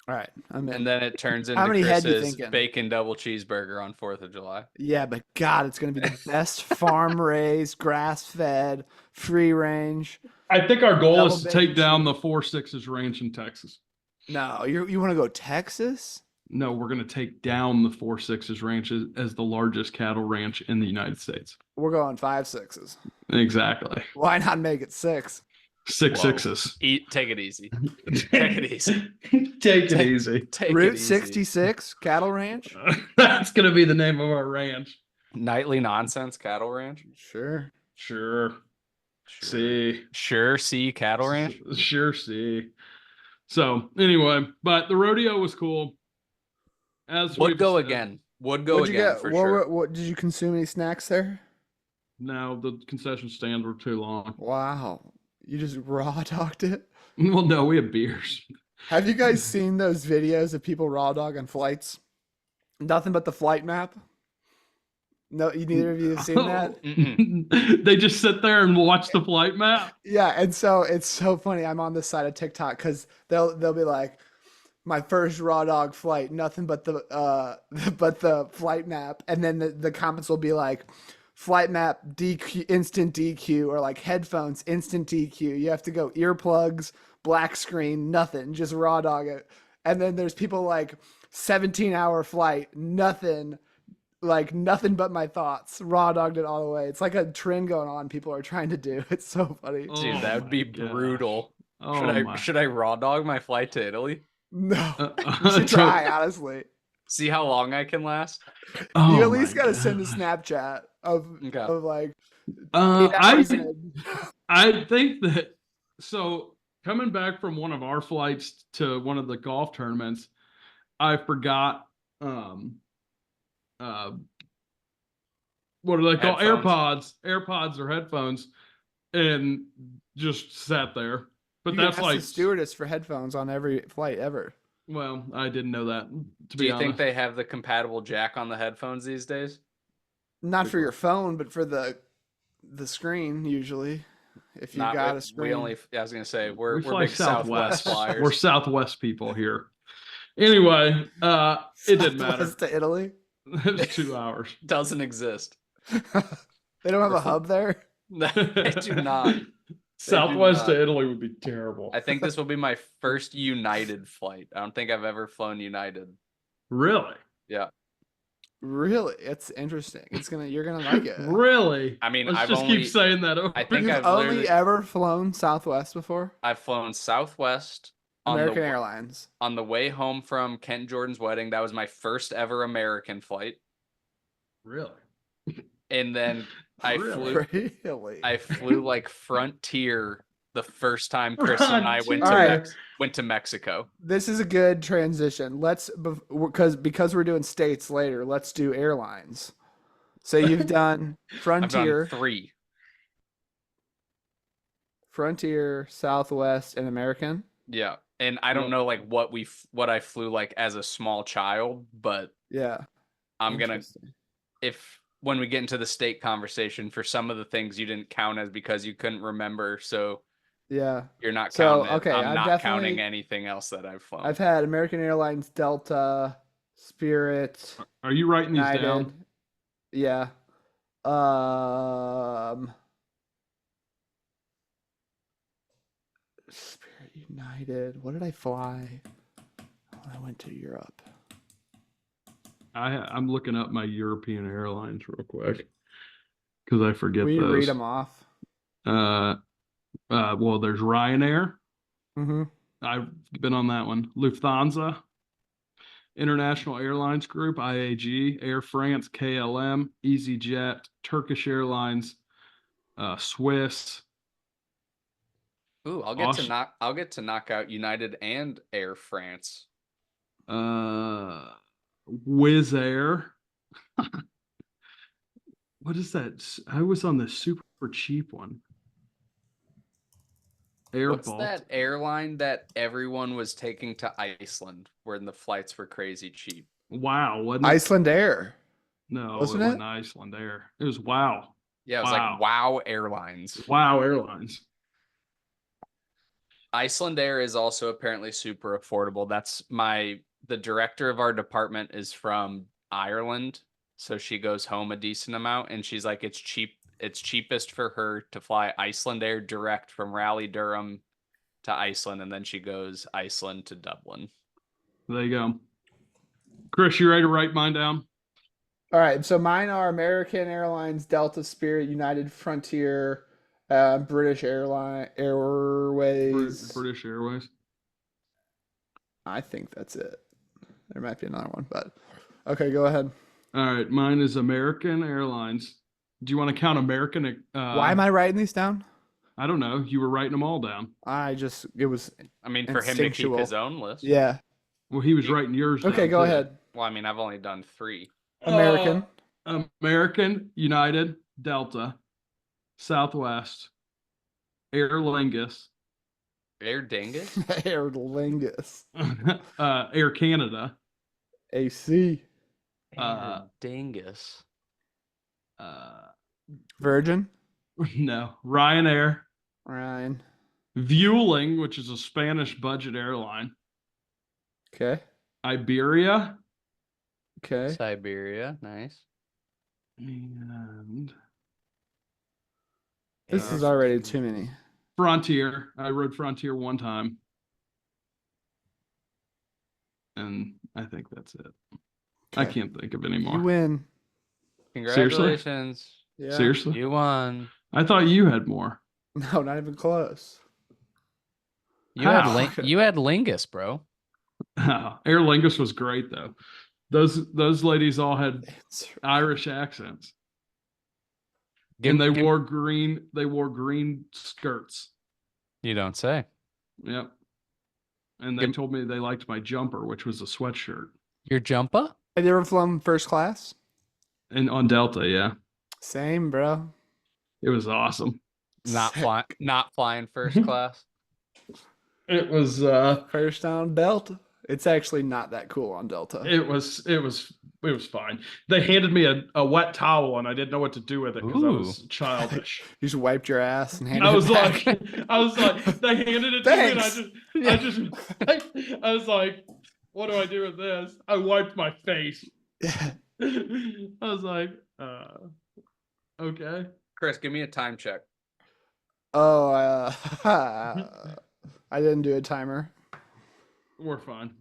All right, I'm in. And then it turns into How many head you Chris's thinking? bacon double cheeseburger on 4th of July. Yeah, but God, it's going to be the best farm raised, grass fed, free range. I think our goal is to Double take bacon down the 4-6's ranch in Texas. No, you want to go Texas? No, we're going to take down the 4-6's ranch as the largest cattle ranch in the United States. We're going 5-6s. Exactly. Why not make it 6? 6-6's. Take it easy. Take it easy. Take it easy. Take it Route easy. 66 cattle ranch? That's going to be the name of our ranch. Nightly nonsense cattle ranch. Sure. Sure. See. Sure, see cattle ranch. Sure, see. So anyway, but the rodeo was cool. As Would we've go said- again. Would go What'd you again get? for What, sure. what did you consume any snacks there? No, the concession stands were too long. Wow. You just raw dogged it? Well, no, we have beers. Have you guys seen those videos of people raw dog on flights? Nothing but the flight map? No, neither of you have seen that? Mm-mm. They just sit there and watch the flight map. Yeah, and so it's so funny. I'm on this side of TikTok because they'll be like, my first raw dog flight, nothing but the flight map, and then the comments will be like, flight map DQ, instant DQ, or like headphones instant DQ. You have to go earplugs, black screen, nothing, just raw dog it. And then there's people like 17-hour flight, nothing, like nothing but my thoughts. Raw dogged it all the way. It's like a trend going on. People are trying to do. It's so funny. Oh Dude, that would be my gosh. brutal. Oh Should I raw dog my flight to Italy? No, Uh, you should don't- try. Honestly, See how long I can last? Oh you at least my got to send a gosh. Snapchat of Okay. like Uh, 8 I hours think in. I think that so coming back from one of our flights to one of the golf tournaments, I forgot uh what are they called? Headphones. AirPods or headphones, and just sat there. But You can that's ask like, the stewardess for headphones on every flight ever. well, I didn't know that, to Do be you think honest. they have the compatible jack on the headphones these days? Not Good for your question. phone, but for the screen usually. If you Not got we- a screen, We only. I was gonna say we're We fly big Southwest flyers. We're Southwest people here. Anyway, it didn't matter. Southwest to Italy. It was 2 hours. Doesn't exist. They don't have a hub there. They do not. Southwest not. to Italy would be terrible. I think this will be my first United flight. I don't think I've ever flown United. Really? Really, it's interesting. You're gonna like it. Really? I mean, Let's I've just only- keep saying that over. I think You've I've only literally- ever flown Southwest before? I've flown Southwest on American the Airlines. on the way home from Kent Jordan's wedding. That was my first ever American flight, Really? and then I Really? flew. Really? I flew like Frontier the first time Chris and I went to Frontier. went to Mexico. This is a good transition. Let's because we're doing states later. Let's do airlines. So you've done I've Frontier, done 3. Frontier, Southwest, and American. Yeah, and I don't know like what I flew like as a small child, but Yeah, I'm gonna interesting. if when we get into the state conversation for some of the things you didn't count as because you couldn't remember, so Yeah, you're not So, counting. okay, I'm I've not counting definitely- anything else that I've flown. I've had American Airlines, Delta, Spirit, Are you writing these United. down? Yeah. Spirit United. What did I fly when I went to Europe? I'm looking up my European Airlines real quick because I forget Will you those. read them off? Well, there's Ryanair. Mm-hmm. I've been on that one. Lufthansa, International Airlines Group, IAG, Air France, KLM, EasyJet, Turkish Airlines, Swiss. Ooh, I'll get Aus- to knock out United and Air France. Wizz Air. What is that? I was on the super cheap one. Air What's Balt- that airline that everyone was taking to Iceland when the flights were crazy cheap? Wow, wasn't it? Iceland Air. No, wasn't it it? wasn't Iceland Air. It was Wow. Yeah, it was Wow. like Wow Airlines. Wow Airlines. Iceland Air is also apparently super affordable. The director of our department is from Ireland, so she goes home a decent amount, and she's like, it's cheap. It's cheapest for her to fly Iceland Air direct from Raleigh, Durham to Iceland, and then she goes Iceland to Dublin. There you go. Chris, you ready to write mine down? All right, so mine are American Airlines, Delta, Spirit, United, Frontier, British Airways. British Airways. I think that's it. There might be another one, but okay, go ahead. All right, mine is American Airlines. Do you want to count American? Why am I writing these down? I don't know. You were writing them all down. It was, I mean, for him to keep Instinctual. his own list. yeah. Well, he was writing yours. Okay, down, go too. ahead. Well, I mean, I've only done 3. American. American, United, Delta, Southwest, Aer Lingus, Air Dingus? Aer Lingus. Air Canada, AC. Air Dingus. Virgin. no, Ryanair, Ryan. Vueling, which is a Spanish budget airline, Okay. Iberia, Okay. Siberia. Nice. and This is already too many. Frontier. I rode Frontier one time. And I think that's it. I Okay. can't think of any more. You win. Congratulations. Yeah. Seriously? You won. I thought you had more. No, not even close. You had How? you had Lingus, bro. Aer Lingus was great though. Those ladies all had Irish accents. And they wore green skirts. You don't say. Yep. And they Give- told me they liked my jumper, which was a sweatshirt. Your jumper? Have you ever flown first class? And on Delta, yeah. Same, bro. It was awesome. Not flying first class. It was First on Delta. It's actually not that cool on Delta. it was fine. They handed me a wet towel and I didn't know what to do with it because I was childish. You just wiped your ass and handed I was it back. like, they handed it to me and Thanks. I was like, what do I do with this? I wiped my face. I was like, okay. Chris, give me a time check. Oh, I didn't do a timer. We're fine.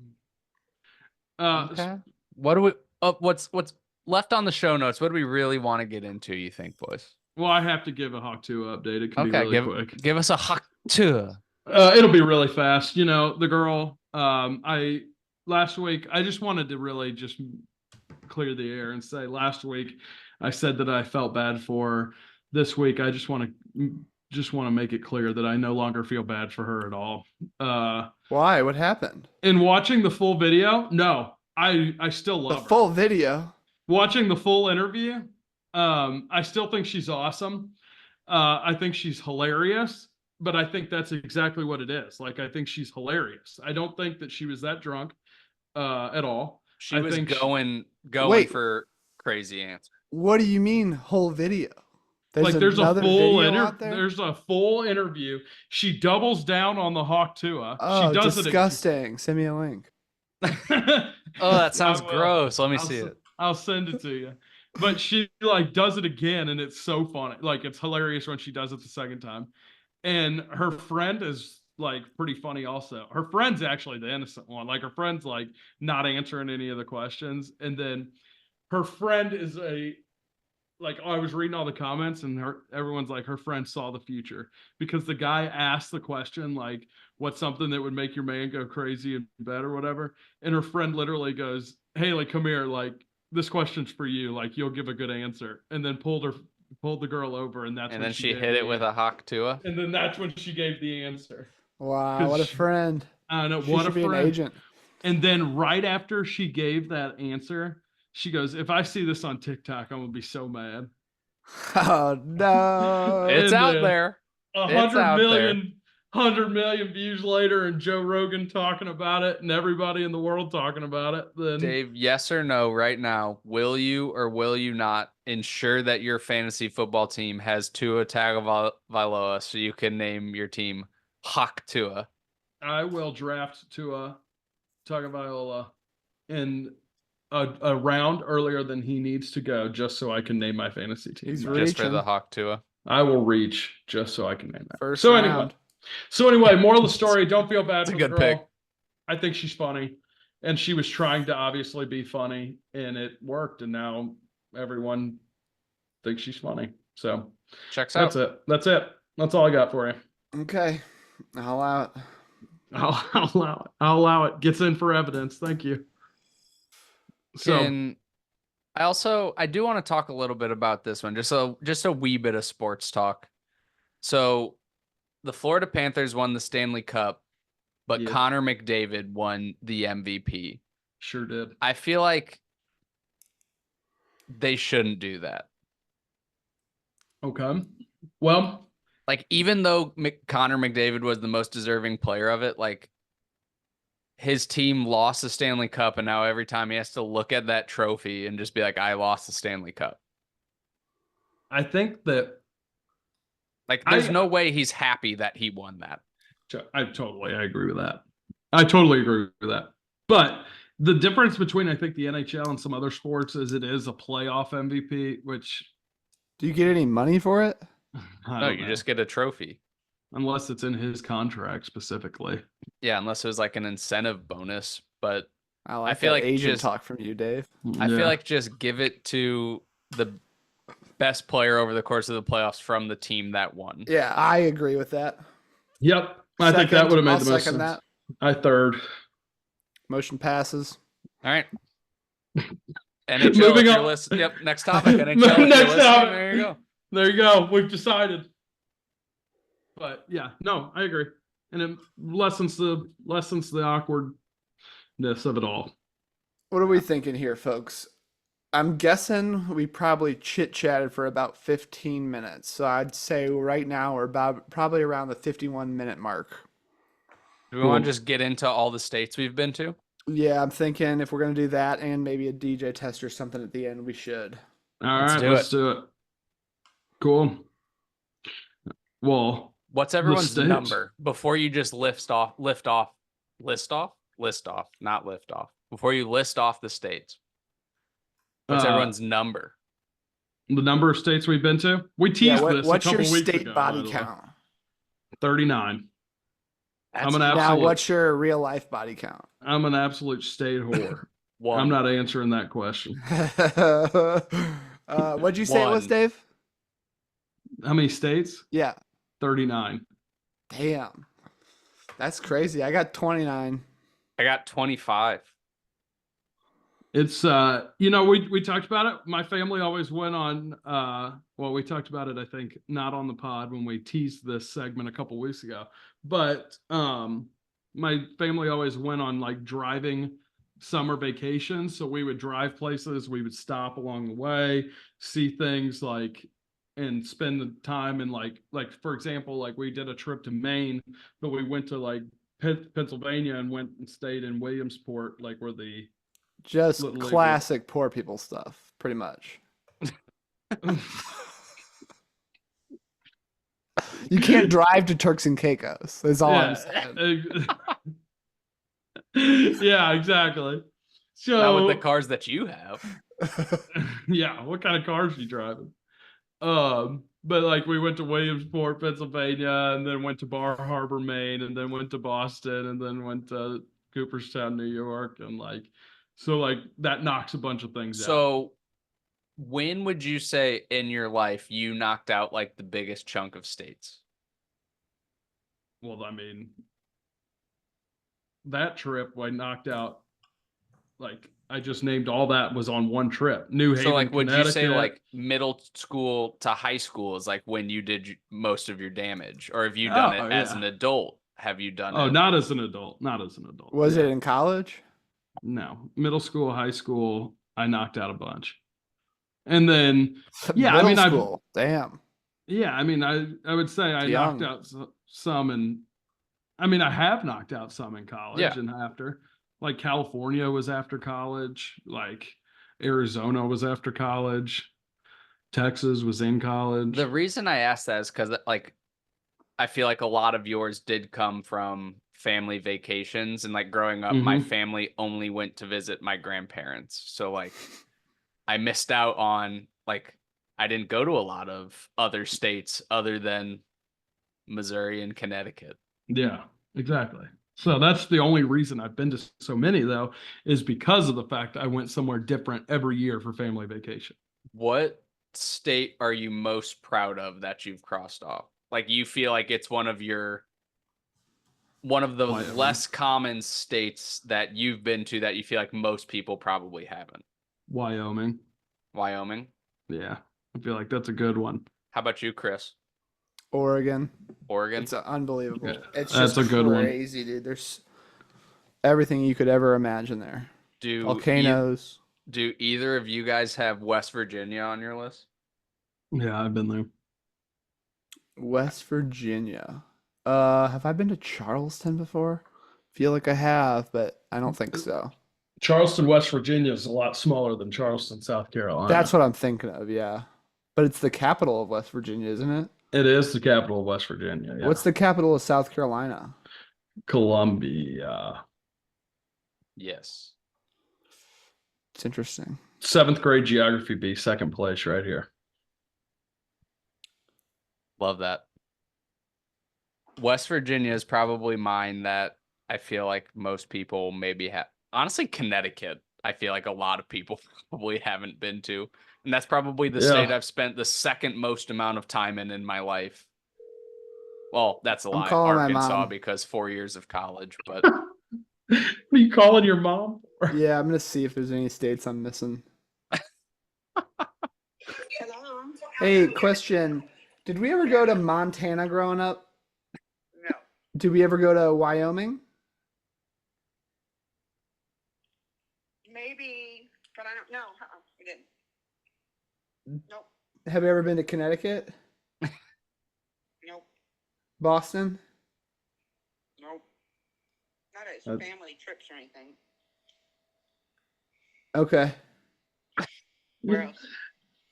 Okay. What do we? What's left on the show notes? What do we really want to get into? You think, boys? Well, I have to give a Hawk 2 update. It can be really quick. Give us a hot tour. It'll be really fast. You know, the girl. Last week, I just wanted to really just clear the air and say last week I said that I felt bad for her. This week, I just want to make it clear that I no longer feel bad for her at all. Why? What happened? In watching the full video, no, I still love The her. full video. Watching the full interview, I still think she's awesome. I think she's hilarious, but I think that's exactly what it is. Like, I think she's hilarious. I don't think that she was that drunk at all. She I was think going Wait. for crazy answers. What do you mean whole video? There's a another full video out there? there's a full interview. She doubles down on the Hawk Tua. Oh, She does disgusting. Send me a link. it. Oh, that sounds I will. gross. Let me I'll see s- it. I'll send it to you. But she does it again, and it's so funny. Like, it's hilarious when she does it the second time. And her friend is pretty funny also. Her friend's actually the innocent one. Like, her friend's not answering any of the questions. And then her friend is I was reading all the comments and everyone's like, her friend saw the future because the guy asked the question, what's something that would make your man go crazy in bed or whatever. And her friend literally goes, Haley, come here. This question's for you. You'll give a good answer. And then pulled the girl over. And that's And when then she gave hit the it with a Hawk Tua. And then that's when she gave the answer. Wow, what a friend. I know, She what a should be an friend. agent. And then right after she gave that answer, she goes, if I see this on TikTok, I'm going to be so mad. Oh no. It's And out then there. It's 100 out million, 100 million views later and Joe Rogan talking about it and everybody in the world talking about it. Then Dave, yes or no right now, will you or will you not ensure that your fantasy football team has Tua Tagovailoa so you can name your team Hawk Tua? I will draft Tua Tagovailoa in a round earlier than he needs to go just so I can name my fantasy team. He's Just for Reaching. the Hawk Tua. I will reach just so I can name that. First So round. anyway, moral of the story, don't feel bad It's a for the good girl. pick. I think she's funny. And she was trying to obviously be funny and it worked. And now everyone thinks she's funny. So Checks out. that's it. That's all I got for you. Okay. I'll allow it. I'll allow it. I'll allow it. Gets in for evidence. Thank you. So And I do want to talk a little bit about this one, just a wee bit of sports talk. So the Florida Panthers won the Stanley Cup, but Yeah. Connor McDavid won the MVP. sure did. I feel like they shouldn't do that. Okay. Well, Like, even though Connor McDavid was the most deserving player of it, his team lost the Stanley Cup, and now every time he has to look at that trophy and just be like, I lost the Stanley Cup. I think that There's no way he's happy that he won that. I agree with that. I totally agree with that. But the difference between I think the NHL and some other sports is it is a playoff MVP, which Do you get any money for it? I No, don't you know. just get a trophy. Unless it's in his contract specifically. Yeah, unless it was like an incentive bonus. But I like feel that like agent just- talk from you, Dave. I Yeah. feel like just give it to the best player over the course of the playoffs from the team that won. Yeah, I agree with that. Yep. I think that Second, would have made I'll the most second sense. that. I third. Motion passes. All right. NHL, Moving if you're on. listening. Yep, next topic. NHL, if you're Next listening, topic. there you go. There you go. We've decided. But yeah, no, I agree. And it lessens the awkwardness of it all. What are we thinking here, folks? I'm guessing we probably chit-chatted for about 15 minutes. So I'd say right now we're about probably around the 51-minute mark. Do we want to just get into all the states we've been to? Yeah, I'm thinking if we're going to do that and maybe a DJ test or something at the end, we should. All Let's right, do let's do it. Cool. Well, What's everyone's states. number before you just list off, not lift off. Before you list off the states, what's everyone's number? the number of states we've been to? We teased this what's a couple your weeks state ago, body by the way. count? 39. That's an Now, absolute. what's your real life body count? I'm an absolute state whore. one. I'm not answering that question. What'd you say it was, One. Dave? How many states? Yeah. 39. Damn. That's crazy. I got 29. I got 25. It's we talked about it. My family always went on we talked about it, I think, not on the pod when we teased this segment a couple weeks ago. But my family always went on like driving summer vacations. So we would drive places, we would stop along the way, see things like and spend the time in like for example, like we did a trip to Maine, but we went to like Pennsylvania and went and stayed in Williamsport, like where the Just Little League. classic poor people stuff, pretty much. You can't drive to Turks and Caicos. That's all I'm saying. Yeah, exactly. So Not with the cars that you have. yeah, what kind of cars are you driving? But like we went to Williamsport, Pennsylvania, and then went to Bar Harbor, Maine, and then went to Boston, and then went to Cooperstown, New York, and like that knocks a bunch of things out. So when would you say in your life you knocked out like the biggest chunk of states? Well, I mean, that trip I knocked out, like I just named all that was on one trip. New Haven, So like would you say Connecticut. like middle school to high school is like when you did most of your damage? Or have you done Oh, it as yeah. an adult? Have you done Oh, it? not as an adult. Not as an adult. Was No. it in college? No. Middle school, high school, I knocked out a bunch. And then Yeah, I Middle mean, I've- school. Damn. yeah, I mean, I would say I Young. knocked out some I have knocked out some in college Yeah. and after. Like California was after college, like Arizona was after college, Texas was in college. The reason I asked that is because like I feel like a lot of yours did come from family vacations, and like growing up, my family only went to visit my grandparents. So like I missed out on like I didn't go to a lot of other states other than Missouri and Connecticut. Yeah, exactly. So that's the only reason I've been to so many, though, is because of the fact I went somewhere different every year for family vacation. What state are you most proud of that you've crossed off? Like you feel like it's one of the Wyoming. less common states that you've been to that you feel like most people probably haven't. Wyoming. Wyoming. Yeah, I feel like that's a good one. How about you, Chris? Oregon. Oregon. It's unbelievable. Yeah, It's that's just a good one. crazy, dude. There's everything you could ever imagine there. Do Volcanoes. do either of you guys have West Virginia on your list? Yeah, I've been there. West Virginia. Have I been to Charleston before? Feel like I have, but I don't think so. Charleston, West Virginia is a lot smaller than Charleston, South Carolina. That's what I'm thinking of, yeah. But it's the capital of West Virginia, isn't it? It is the capital of West Virginia. Yeah. What's the capital of South Carolina? Columbia. Yes. It's interesting. 7th grade geography B, second place right here. Love that. West Virginia is probably mine that I feel like most people maybe have. Honestly, Connecticut, I feel like a lot of people probably haven't been to. And that's probably the Yeah. state I've spent the second most amount of time in my life. Well, that's a I'm lie. calling my Arkansas, mom. because 4 years of college, but Are you calling your mom? Yeah, I'm gonna see if there's any states I'm missing. Hey, question. Did we ever go to Montana growing up? No, Did we ever go to Wyoming? maybe, but I don't know. We didn't. Nope, Have you ever been to Connecticut? nope, Boston? nope. Not as That's- family trips or anything. Okay. Where else?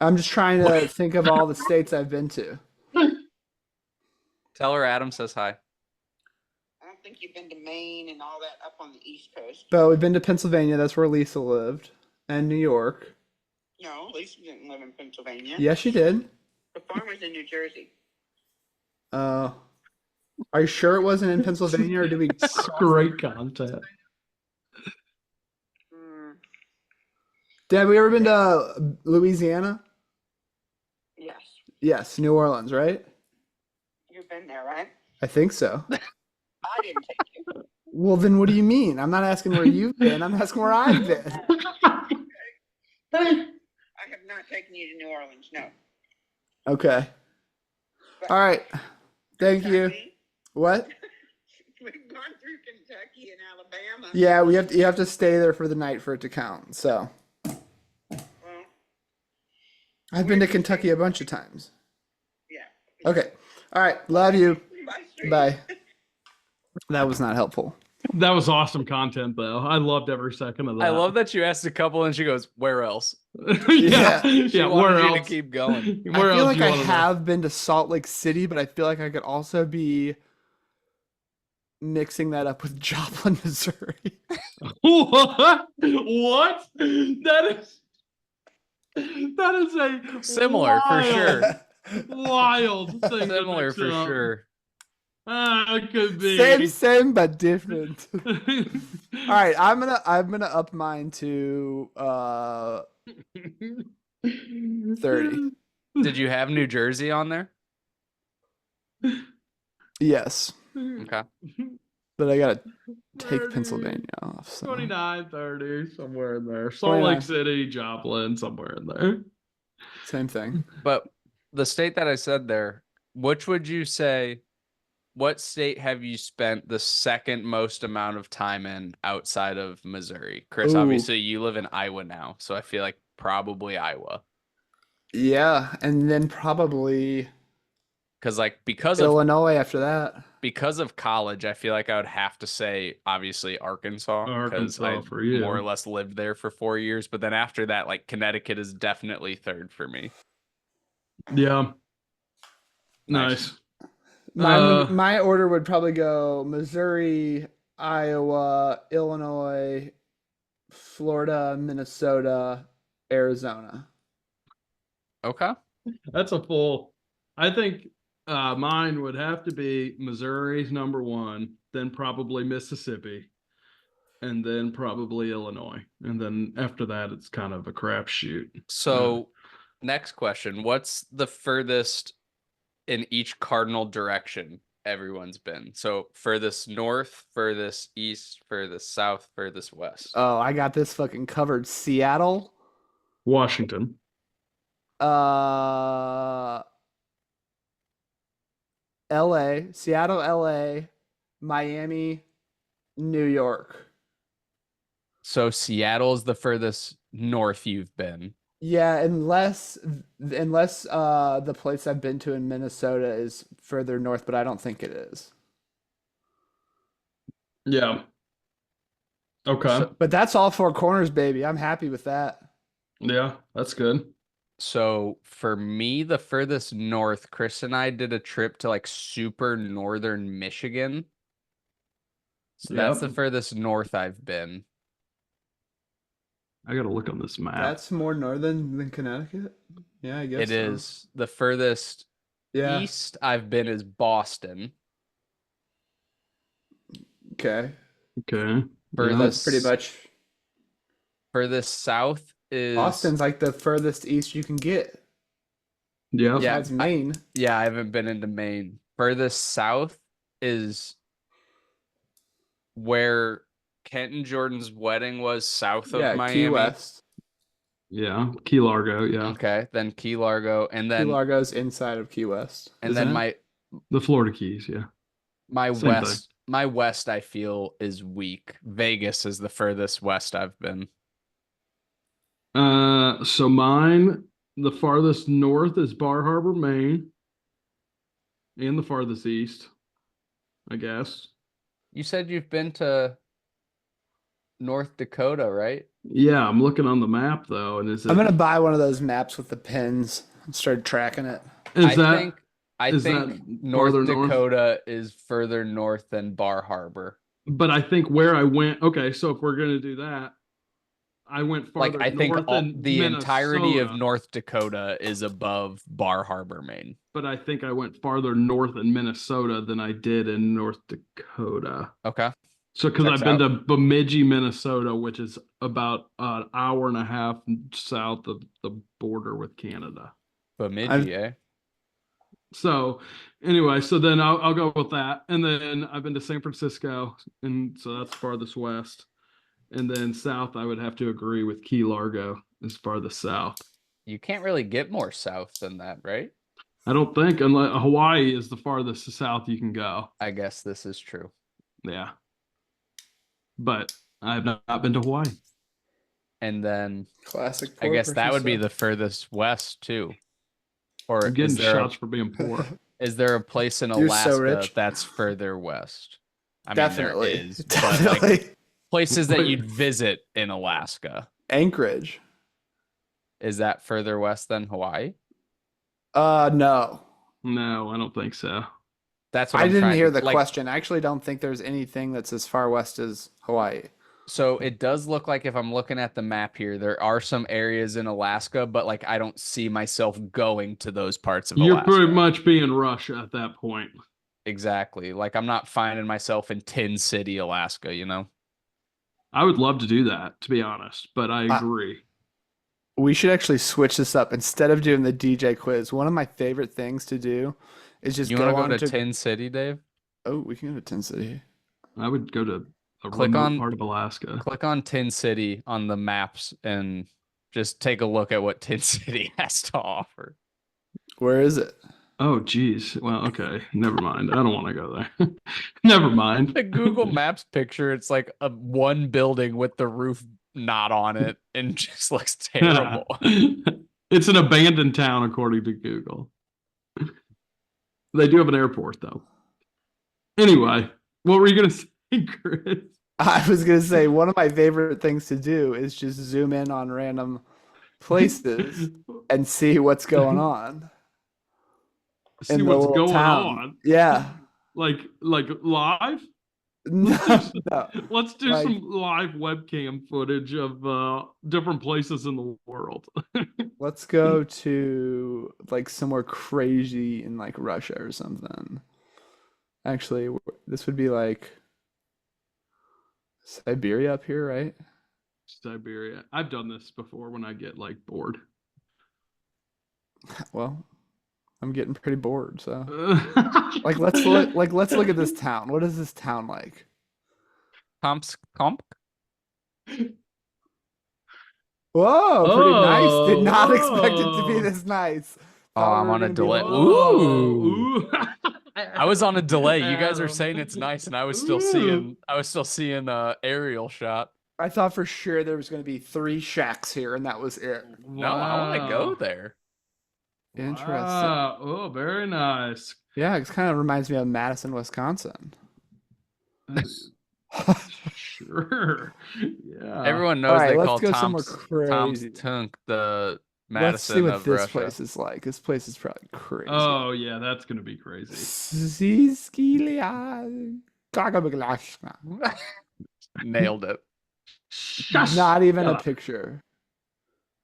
I'm just trying to think of all the states I've been to. tell her Adam says hi. I don't think you've been to Maine and all that up on the East Coast. But we've been to Pennsylvania, that's where Lisa lived, and New York. No, Lisa didn't live in Pennsylvania. Yes, she did. The farm was in New Jersey. Are you sure it wasn't in Pennsylvania, or did we? Great content. Mm, Dad, we ever been to Louisiana? yes, Yes, New Orleans, right? you've been there, right? I think so. I didn't take you. Well, then what do you mean? I'm not asking where you've been. I'm asking where I've been. I have not taken you to New Orleans. No. Okay. All right. Thank you. Kentucky, What? we've gone through Kentucky and Alabama. Yeah, you have to stay there for the night for it to count. So Well, I've been to Kentucky a bunch of times. yeah. Okay. All right. Love you. Bye. sweetie. Bye. That was not helpful. That was awesome content, though. I loved every second of that. I love that you asked a couple and she goes, "Where else?" yeah, Yeah. She yeah. wanted Where you to else? keep going. Where I feel else like you I wanna know? have been to Salt Lake City, but I feel like I could also be mixing that up with Joplin, Missouri. What? What? That is a Similar, for sure. Wild thing. to Similar mix for up. sure. It could be. Same but different. All right, I'm gonna up mine to 30. Did you have New Jersey on there? Yes, Okay. but I gotta take 30, Pennsylvania off. So. 29, 30, somewhere in there. Salt 29. Lake City, Joplin, somewhere in there. Same thing. But the state that I said there, which would you say, what state have you spent the second most amount of time in outside of Missouri? Chris, Ooh. obviously you live in Iowa now, so I feel like probably Iowa. Yeah, and then probably Because like because of Illinois after that. college, I feel like I would have to say obviously Arkansas because Arkansas I for you. more or less lived there for 4 years. But then after that, like Connecticut is definitely third for me. Yeah. Nice. Nice. My order would probably go Missouri, Iowa, Illinois, Florida, Minnesota, Arizona. Okay. That's a full. I think mine would have to be Missouri's number one, then probably Mississippi, and then probably Illinois, and then after that, it's kind of a crapshoot. So next question. What's the furthest in each cardinal direction everyone's been? So furthest north, furthest east, furthest south, furthest west. Oh, I got this fucking covered. Seattle, Washington. LA, Seattle, LA, Miami, New York. So Seattle is the furthest north you've been. Yeah, unless the place I've been to in Minnesota is further north, but I don't think it is. Yeah. Okay. So- But that's all four corners, baby. I'm happy with that. Yeah, that's good. So for me, the furthest north, Chris and I did a trip to like super northern Michigan. So that's the Yep. furthest north I've been. I gotta look on this map. That's more northern than Connecticut. Yeah, I guess It so. is the furthest Yeah. east I've been is Boston. Okay. Okay. Furthest That's pretty much. furthest south is Austin's like the furthest east you can get. Yeah. Yeah, Besides Maine. Yeah, I haven't been into Maine. Furthest south is where Kent and Jordan's wedding was south of Yeah, Miami. Key West. Yeah. Key Largo. Yeah. Okay, then Key Largo, and Key then Largo's inside of Key West. and Isn't then it? The Florida Keys. Yeah. my Same thing. west I feel is weak. Vegas is the furthest west I've been. So mine, the farthest north is Bar Harbor, Maine, and the farthest east, I guess. You said you've been to North Dakota, right? Yeah, I'm looking on the map though, and I'm gonna buy one of those maps with the pins and start tracking it. is I is think that North farther north? Dakota is further north than Bar Harbor. But I think where I went. Okay, so if we're gonna do that, I went farther Like I think north than the entirety of Minnesota, North Dakota is above Bar Harbor, Maine. but I think I went farther north in Minnesota than I did in North Dakota. Okay. So, because Checks I've been to Bemidji, Minnesota, which is about an hour and a half south of the border with Canada. Bemidji, eh? So, anyway, so then I'll go with that, and then I've been to San Francisco, and so that's farthest west, and then south I would have to agree with Key Largo is farthest south. You can't really get more south than that, right? I don't think unless Hawaii is the farthest south you can go. I guess this is true. Yeah, but I have not been to Hawaii. And then Classic. I guess that would be the furthest west too. Or I'm getting is there, shots for being poor. is there a place in You're Alaska so rich. that's further west? I mean, Definitely. there is, but like Definitely. places that you'd visit in Alaska. Anchorage. Is that further west than Hawaii? No. No, I don't think so. That's what I I'm didn't trying hear to- the like, question. I actually don't think there's anything that's as far west as Hawaii. So it does look like if I'm looking at the map here, there are some areas in Alaska, but like I don't see myself going to those parts of You're Alaska. pretty much being Russia at that point. Exactly. Like I'm not finding myself in Tin City, Alaska, you know? I would love to do that, to be honest, but I agree. We should actually switch this up. Instead of doing the DJ quiz, one of my favorite things to do is just You go want on to go to to Tin City, Dave? Oh, we can go to Tin City. I would go to a Click remote on- part of Alaska. Click on Tin City on the maps and just take a look at what Tin City has to offer. Where is it? Oh, geez. Well, okay. Never mind. I don't want to go there. Never mind. The Google Maps picture, it's like a one building with the roof not on it and just looks terrible. It's an abandoned town, according to Google. They do have an airport, though. Anyway, what were you going to say, Chris? I was going to say one of my favorite things to do is just zoom in on random places and see what's going on. See in the what's little going town. on. Yeah. Like live? No, no. Let's do Like- some live webcam footage of different places in the world. Let's go to like somewhere crazy in like Russia or something. Actually, this would be like Siberia up here, right? Siberia. I've done this before when I get like bored. Well, I'm getting pretty bored, so like let's look at this town. What is this town like? Comp? Whoa, pretty nice. Did not expect it to be Oh. this nice. Oh, Thought I'm we were on a gonna be delay. like, Ooh. Ooh. I was on a delay. You guys are saying it's nice, and I was still seeing Ooh. aerial shot. I thought for sure there was going to be 3 shacks here, and that was it. No, I want to go there. Interesting. Wow. Oh, very nice. Yeah, it kind of reminds me of Madison, Wisconsin. Sure. Yeah. Everyone knows Alright, they let's call go somewhere Tom's crazy. Tunk the Let's see Madison what of this Russia. place is like. This place is probably crazy. Oh yeah, that's gonna be crazy. Nailed it. Not even Yeah. a picture.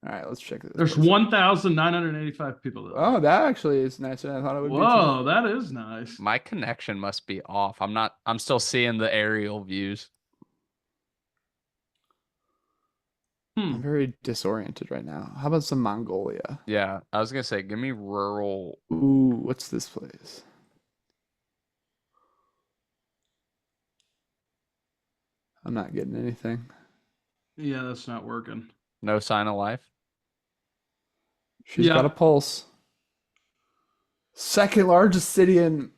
All right, let's check this. There's place out. 1,985 people there. Oh, that actually is nicer than I thought it would Whoa, that is nice. My connection must be off. I'm still seeing the aerial views. I'm very disoriented right now. How about some Mongolia? Yeah, I was gonna say, give me rural. Ooh, what's this place? I'm not getting anything. Yeah, that's not working. No sign of life. She's got a Yeah. pulse. Second largest city in.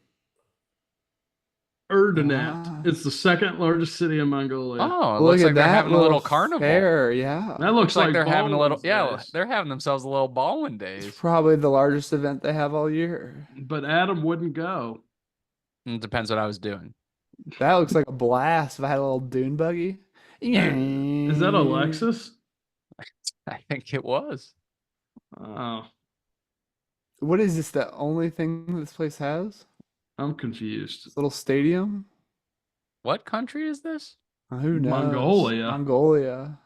Erdenet. Ah. It's the second largest city in Mongolia. Oh, it Look looks at like they're that having a little carnival. fair, yeah. That looks Looks like like they're having a little. Baldwin's Yeah, days. they're having themselves a little ballin' It's days. probably the largest event they have all year. But Adam wouldn't go. It depends what I was doing. That looks like a blast. If I had a little dune buggy. Is that a Lexus? I think it was. Oh, What is this? The only thing this place has? I'm confused. This little stadium? What country is this? Who knows? Mongolia. Mongolia.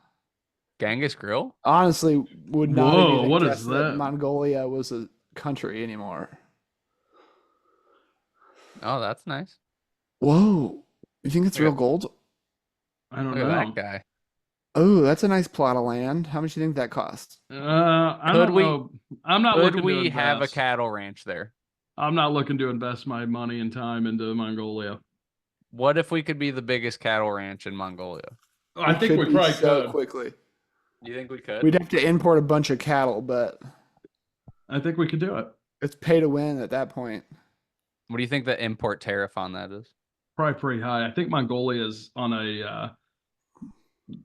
Genghis Grill? Honestly, would not Whoa, even what is guess that? Mongolia was a country anymore. Oh, that's nice. Whoa. You think it's Look real at- gold? I don't Look at know. that guy. Oh, that's a nice plot of land. How much do you think that costs? I Could don't we- know. I'm not Could looking to we have a invest. cattle ranch there? I'm not looking to invest my money and time into Mongolia. What if we could be the biggest cattle ranch in Mongolia? I think could we be probably so could. quickly. You think we could? We'd have to import a bunch of cattle, but I think we could do it. it's pay to win at that point. What do you think the import tariff on that is? Probably pretty high. I think Mongolia is on a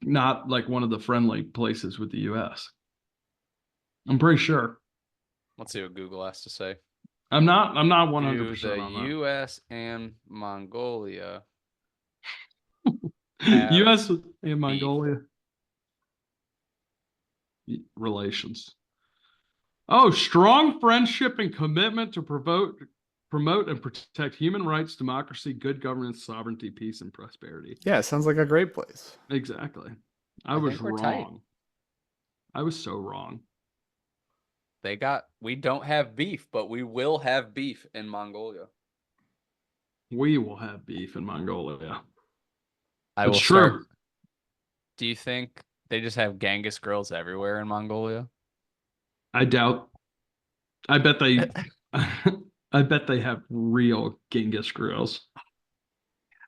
not like one of the friendly places with the U.S. I'm pretty sure. Let's see what Google has to say. I'm not Do 100% the on that. U.S. and Mongolia have U.S. and Mongolia relations. Oh, strong friendship and commitment to promote and protect human rights, democracy, good governance, sovereignty, peace, and prosperity. Yeah, it sounds like a great place. Exactly. I I was think we're tight. wrong. I was so wrong. we don't have beef, but we will have beef in Mongolia. We will have beef in Mongolia. I It's will true. start. Do you think they just have Genghis grills everywhere in Mongolia? I doubt. I bet they. I bet they have real Genghis grills.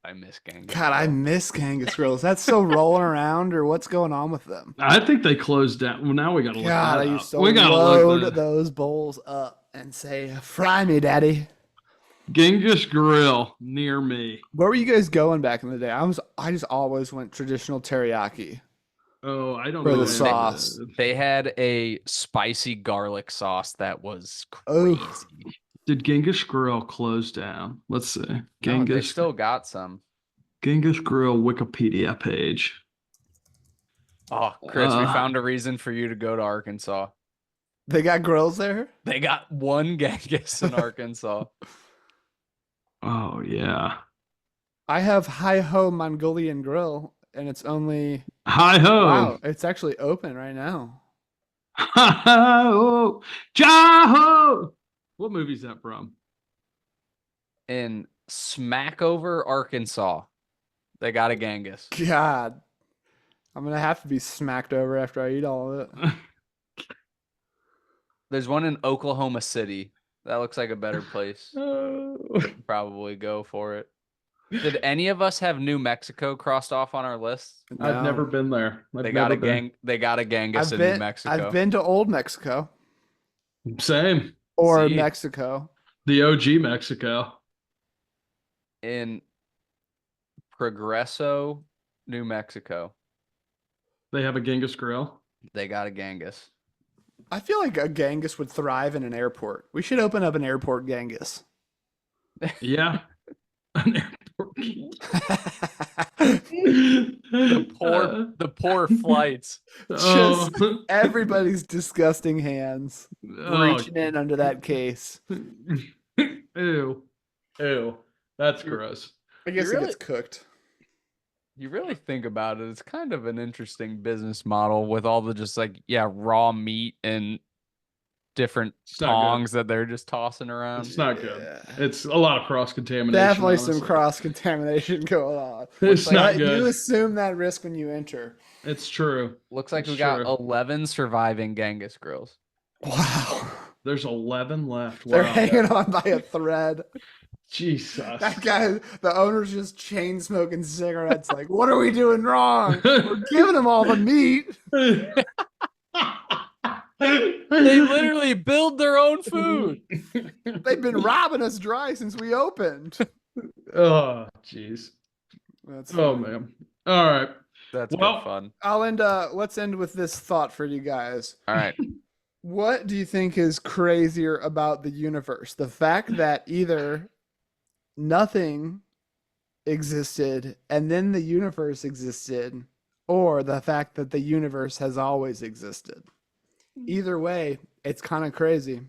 I miss Genghis. God, I Grill. miss Kangas grills. That's still rolling around, or what's going on with them? I think they closed down. Well, now we got to look God, that I up. used to We got to look load that. those bowls up and say, "Fry me, daddy." Genghis Grill near me. Where were you guys going back in the day? I just always went traditional teriyaki. Oh, I don't For know. the what sauce. it is. They had a spicy garlic sauce that was Oh. crazy. Did Genghis Grill close down? Let's see. No, they Genghis still got some. Genghis Grill Wikipedia page. Oh, Chris, we Uh. found a reason for you to go to Arkansas. They got grills there. They got one Genghis in Arkansas. Oh yeah. I have Hi Ho Mongolian Grill, and it's only Hi ho. wow. It's actually open right now. Hi ho. Jaho. What movie is that from? In Smackover, Arkansas, they got a Genghis. God, I'm gonna have to be smacked over after I eat all of it. There's one in Oklahoma City. That looks like a better place. Probably go for it. Did any of us have New Mexico crossed off on our list? I've No. never been there. I've They got never a been. They got a Genghis I've in New been Mexico. I've been to Old Mexico Same. or See? Mexico. The OG Mexico. in Progreso, New Mexico. They have a Genghis Grill. They got a Genghis. I feel like a Genghis would thrive in an airport. We should open up an airport Genghis. Yeah. An airport. The poor flights. Just everybody's disgusting hands Oh, reaching in under that case. ew. Ew. That's gross. I guess really- it gets cooked. You really think about it, it's kind of an interesting business model with all the just raw meat and different It's not good. tongs that they're just tossing around. It's not good. Yeah. It's a lot of cross contamination. Definitely some honestly. cross contamination going on. It's But not you good. assume that risk when you enter. It's true. Looks like It's we got true. 11 surviving Genghis grills. Wow. There's 11 left. They're Wow. hanging on by a thread. Jesus. That guy, the owner's just chain smoking cigarettes. Like, what are we doing wrong? We're giving them all the meat. They literally build their own food. They've been robbing us dry since we opened. Oh, jeez. That's Oh, funny. man. All right. That's Well- good fun. I'll end. Let's end with this thought for you guys. All right. What do you think is crazier about the universe? The fact that either nothing existed and then the universe existed, or the fact that the universe has always existed? Either way, it's kind of crazy.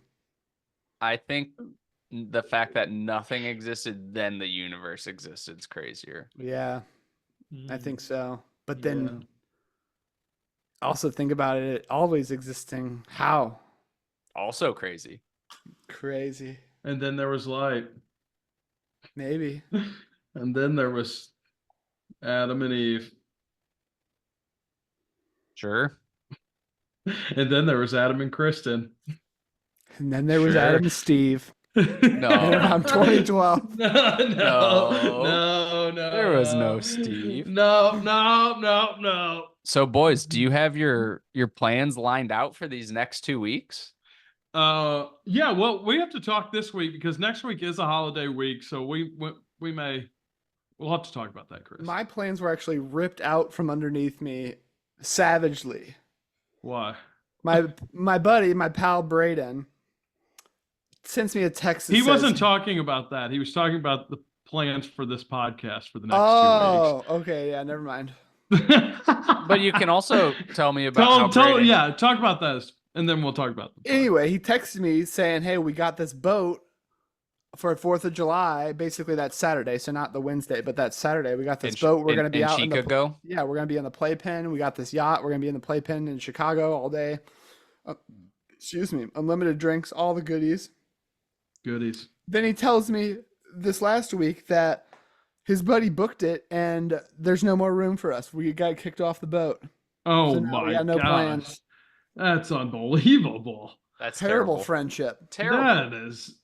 I think the fact that nothing existed, then the universe existed is crazier. Yeah, I think so. But then Yeah. also think about it always existing. How Also crazy. crazy. And then there was light. Maybe. And then there was Adam and Eve. Sure. And then there was Adam and Kristen. And then there was Sure. Adam and Steve. No. Around 2012. No. There was no Steve. No. So, boys, do you have your plans lined out for these next 2 weeks? Yeah, well, we have to talk this week because next week is a holiday week, so we'll have to talk about that, Chris. My plans were actually ripped out from underneath me savagely. Why? My buddy, my pal Braden, sends me a text. That He says, wasn't talking about that. He was talking about the plans for this podcast for the next Oh, okay, yeah, never mind. 2 weeks. But you can also tell me about talk about this, and then we'll talk about the Anyway, he texted me saying, "Hey, we got this boat for 4th of July, basically that Saturday, so not the Wednesday, but that Saturday. We got this boat. We're going to be out in the Chicago. Yeah, we're going to be in the playpen. We got this yacht. We're going to be in the playpen in Chicago all day. Excuse me. Unlimited drinks, all the goodies." goodies. Then he tells me this last week that his buddy booked it and there's no more room for us. We got kicked off the boat. Oh So now we my got no gosh. plans. That's unbelievable. That's Terrible terrible. friendship. Terrible. That is.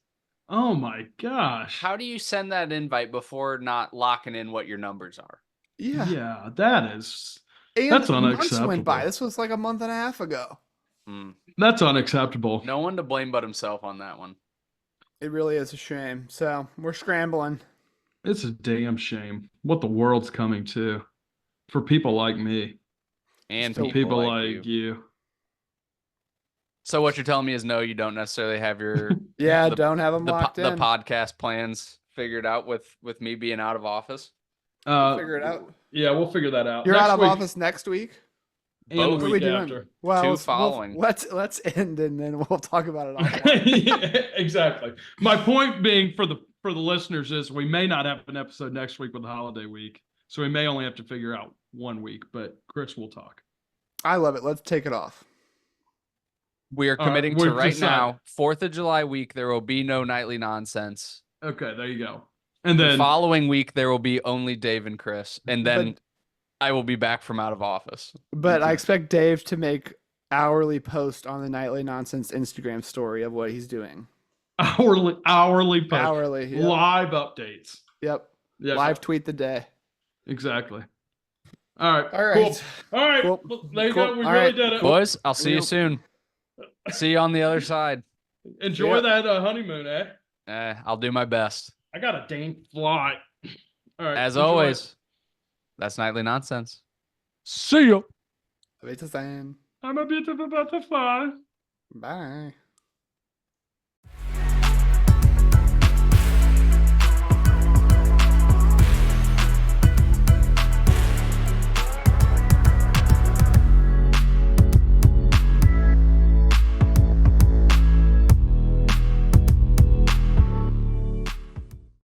Oh my gosh. How do you send that invite before not locking in what your numbers are? Yeah. Yeah, that is. And That's months went by. unacceptable. This was like a month and a half ago. Hmm. That's unacceptable. No one to blame but himself on that one. It really is a shame. So we're scrambling. It's a damn shame what the world's coming to for people like me, And So for people like like you. you. So what you're telling me is no, you don't necessarily have your Yeah, The- don't have them the, locked the in. podcast plans figured out with me being out of office. Figure it out. Yeah, we'll figure that out. You're Next out of week office next week. and Both. the What are we week doing? after. Well, Two let's- following. let's end and then we'll talk about it offline. Exactly. My point being for the listeners is we may not have an episode next week with the holiday week, so we may only have to figure out 1 week. But Chris will talk. I love it. Let's take it off. We are All right, committing to we've right decided. now, 4th of July week, there will be no nightly nonsense. Okay, there you go. And The then following week, there will be only Dave and Chris. And then But- I will be back from out of office. But I Okay. expect Dave to make hourly post on the Nightly Nonsense Instagram story of what he's doing. hourly post, Hourly. Yep. live updates. Yep. Yeah, Live tweet the day. exactly. All right. All Cool. right. All right. Cool. Well, there you Cool. go. We All really right. did it. Boys, I'll see you Real- soon. See you on the other side. Enjoy Yeah. that honeymoon, eh? I'll do my best. I got a dang flight. All right. As enjoy. always, that's nightly nonsense. See ya. Wait a second. I'm a bit of a butterfly. Bye.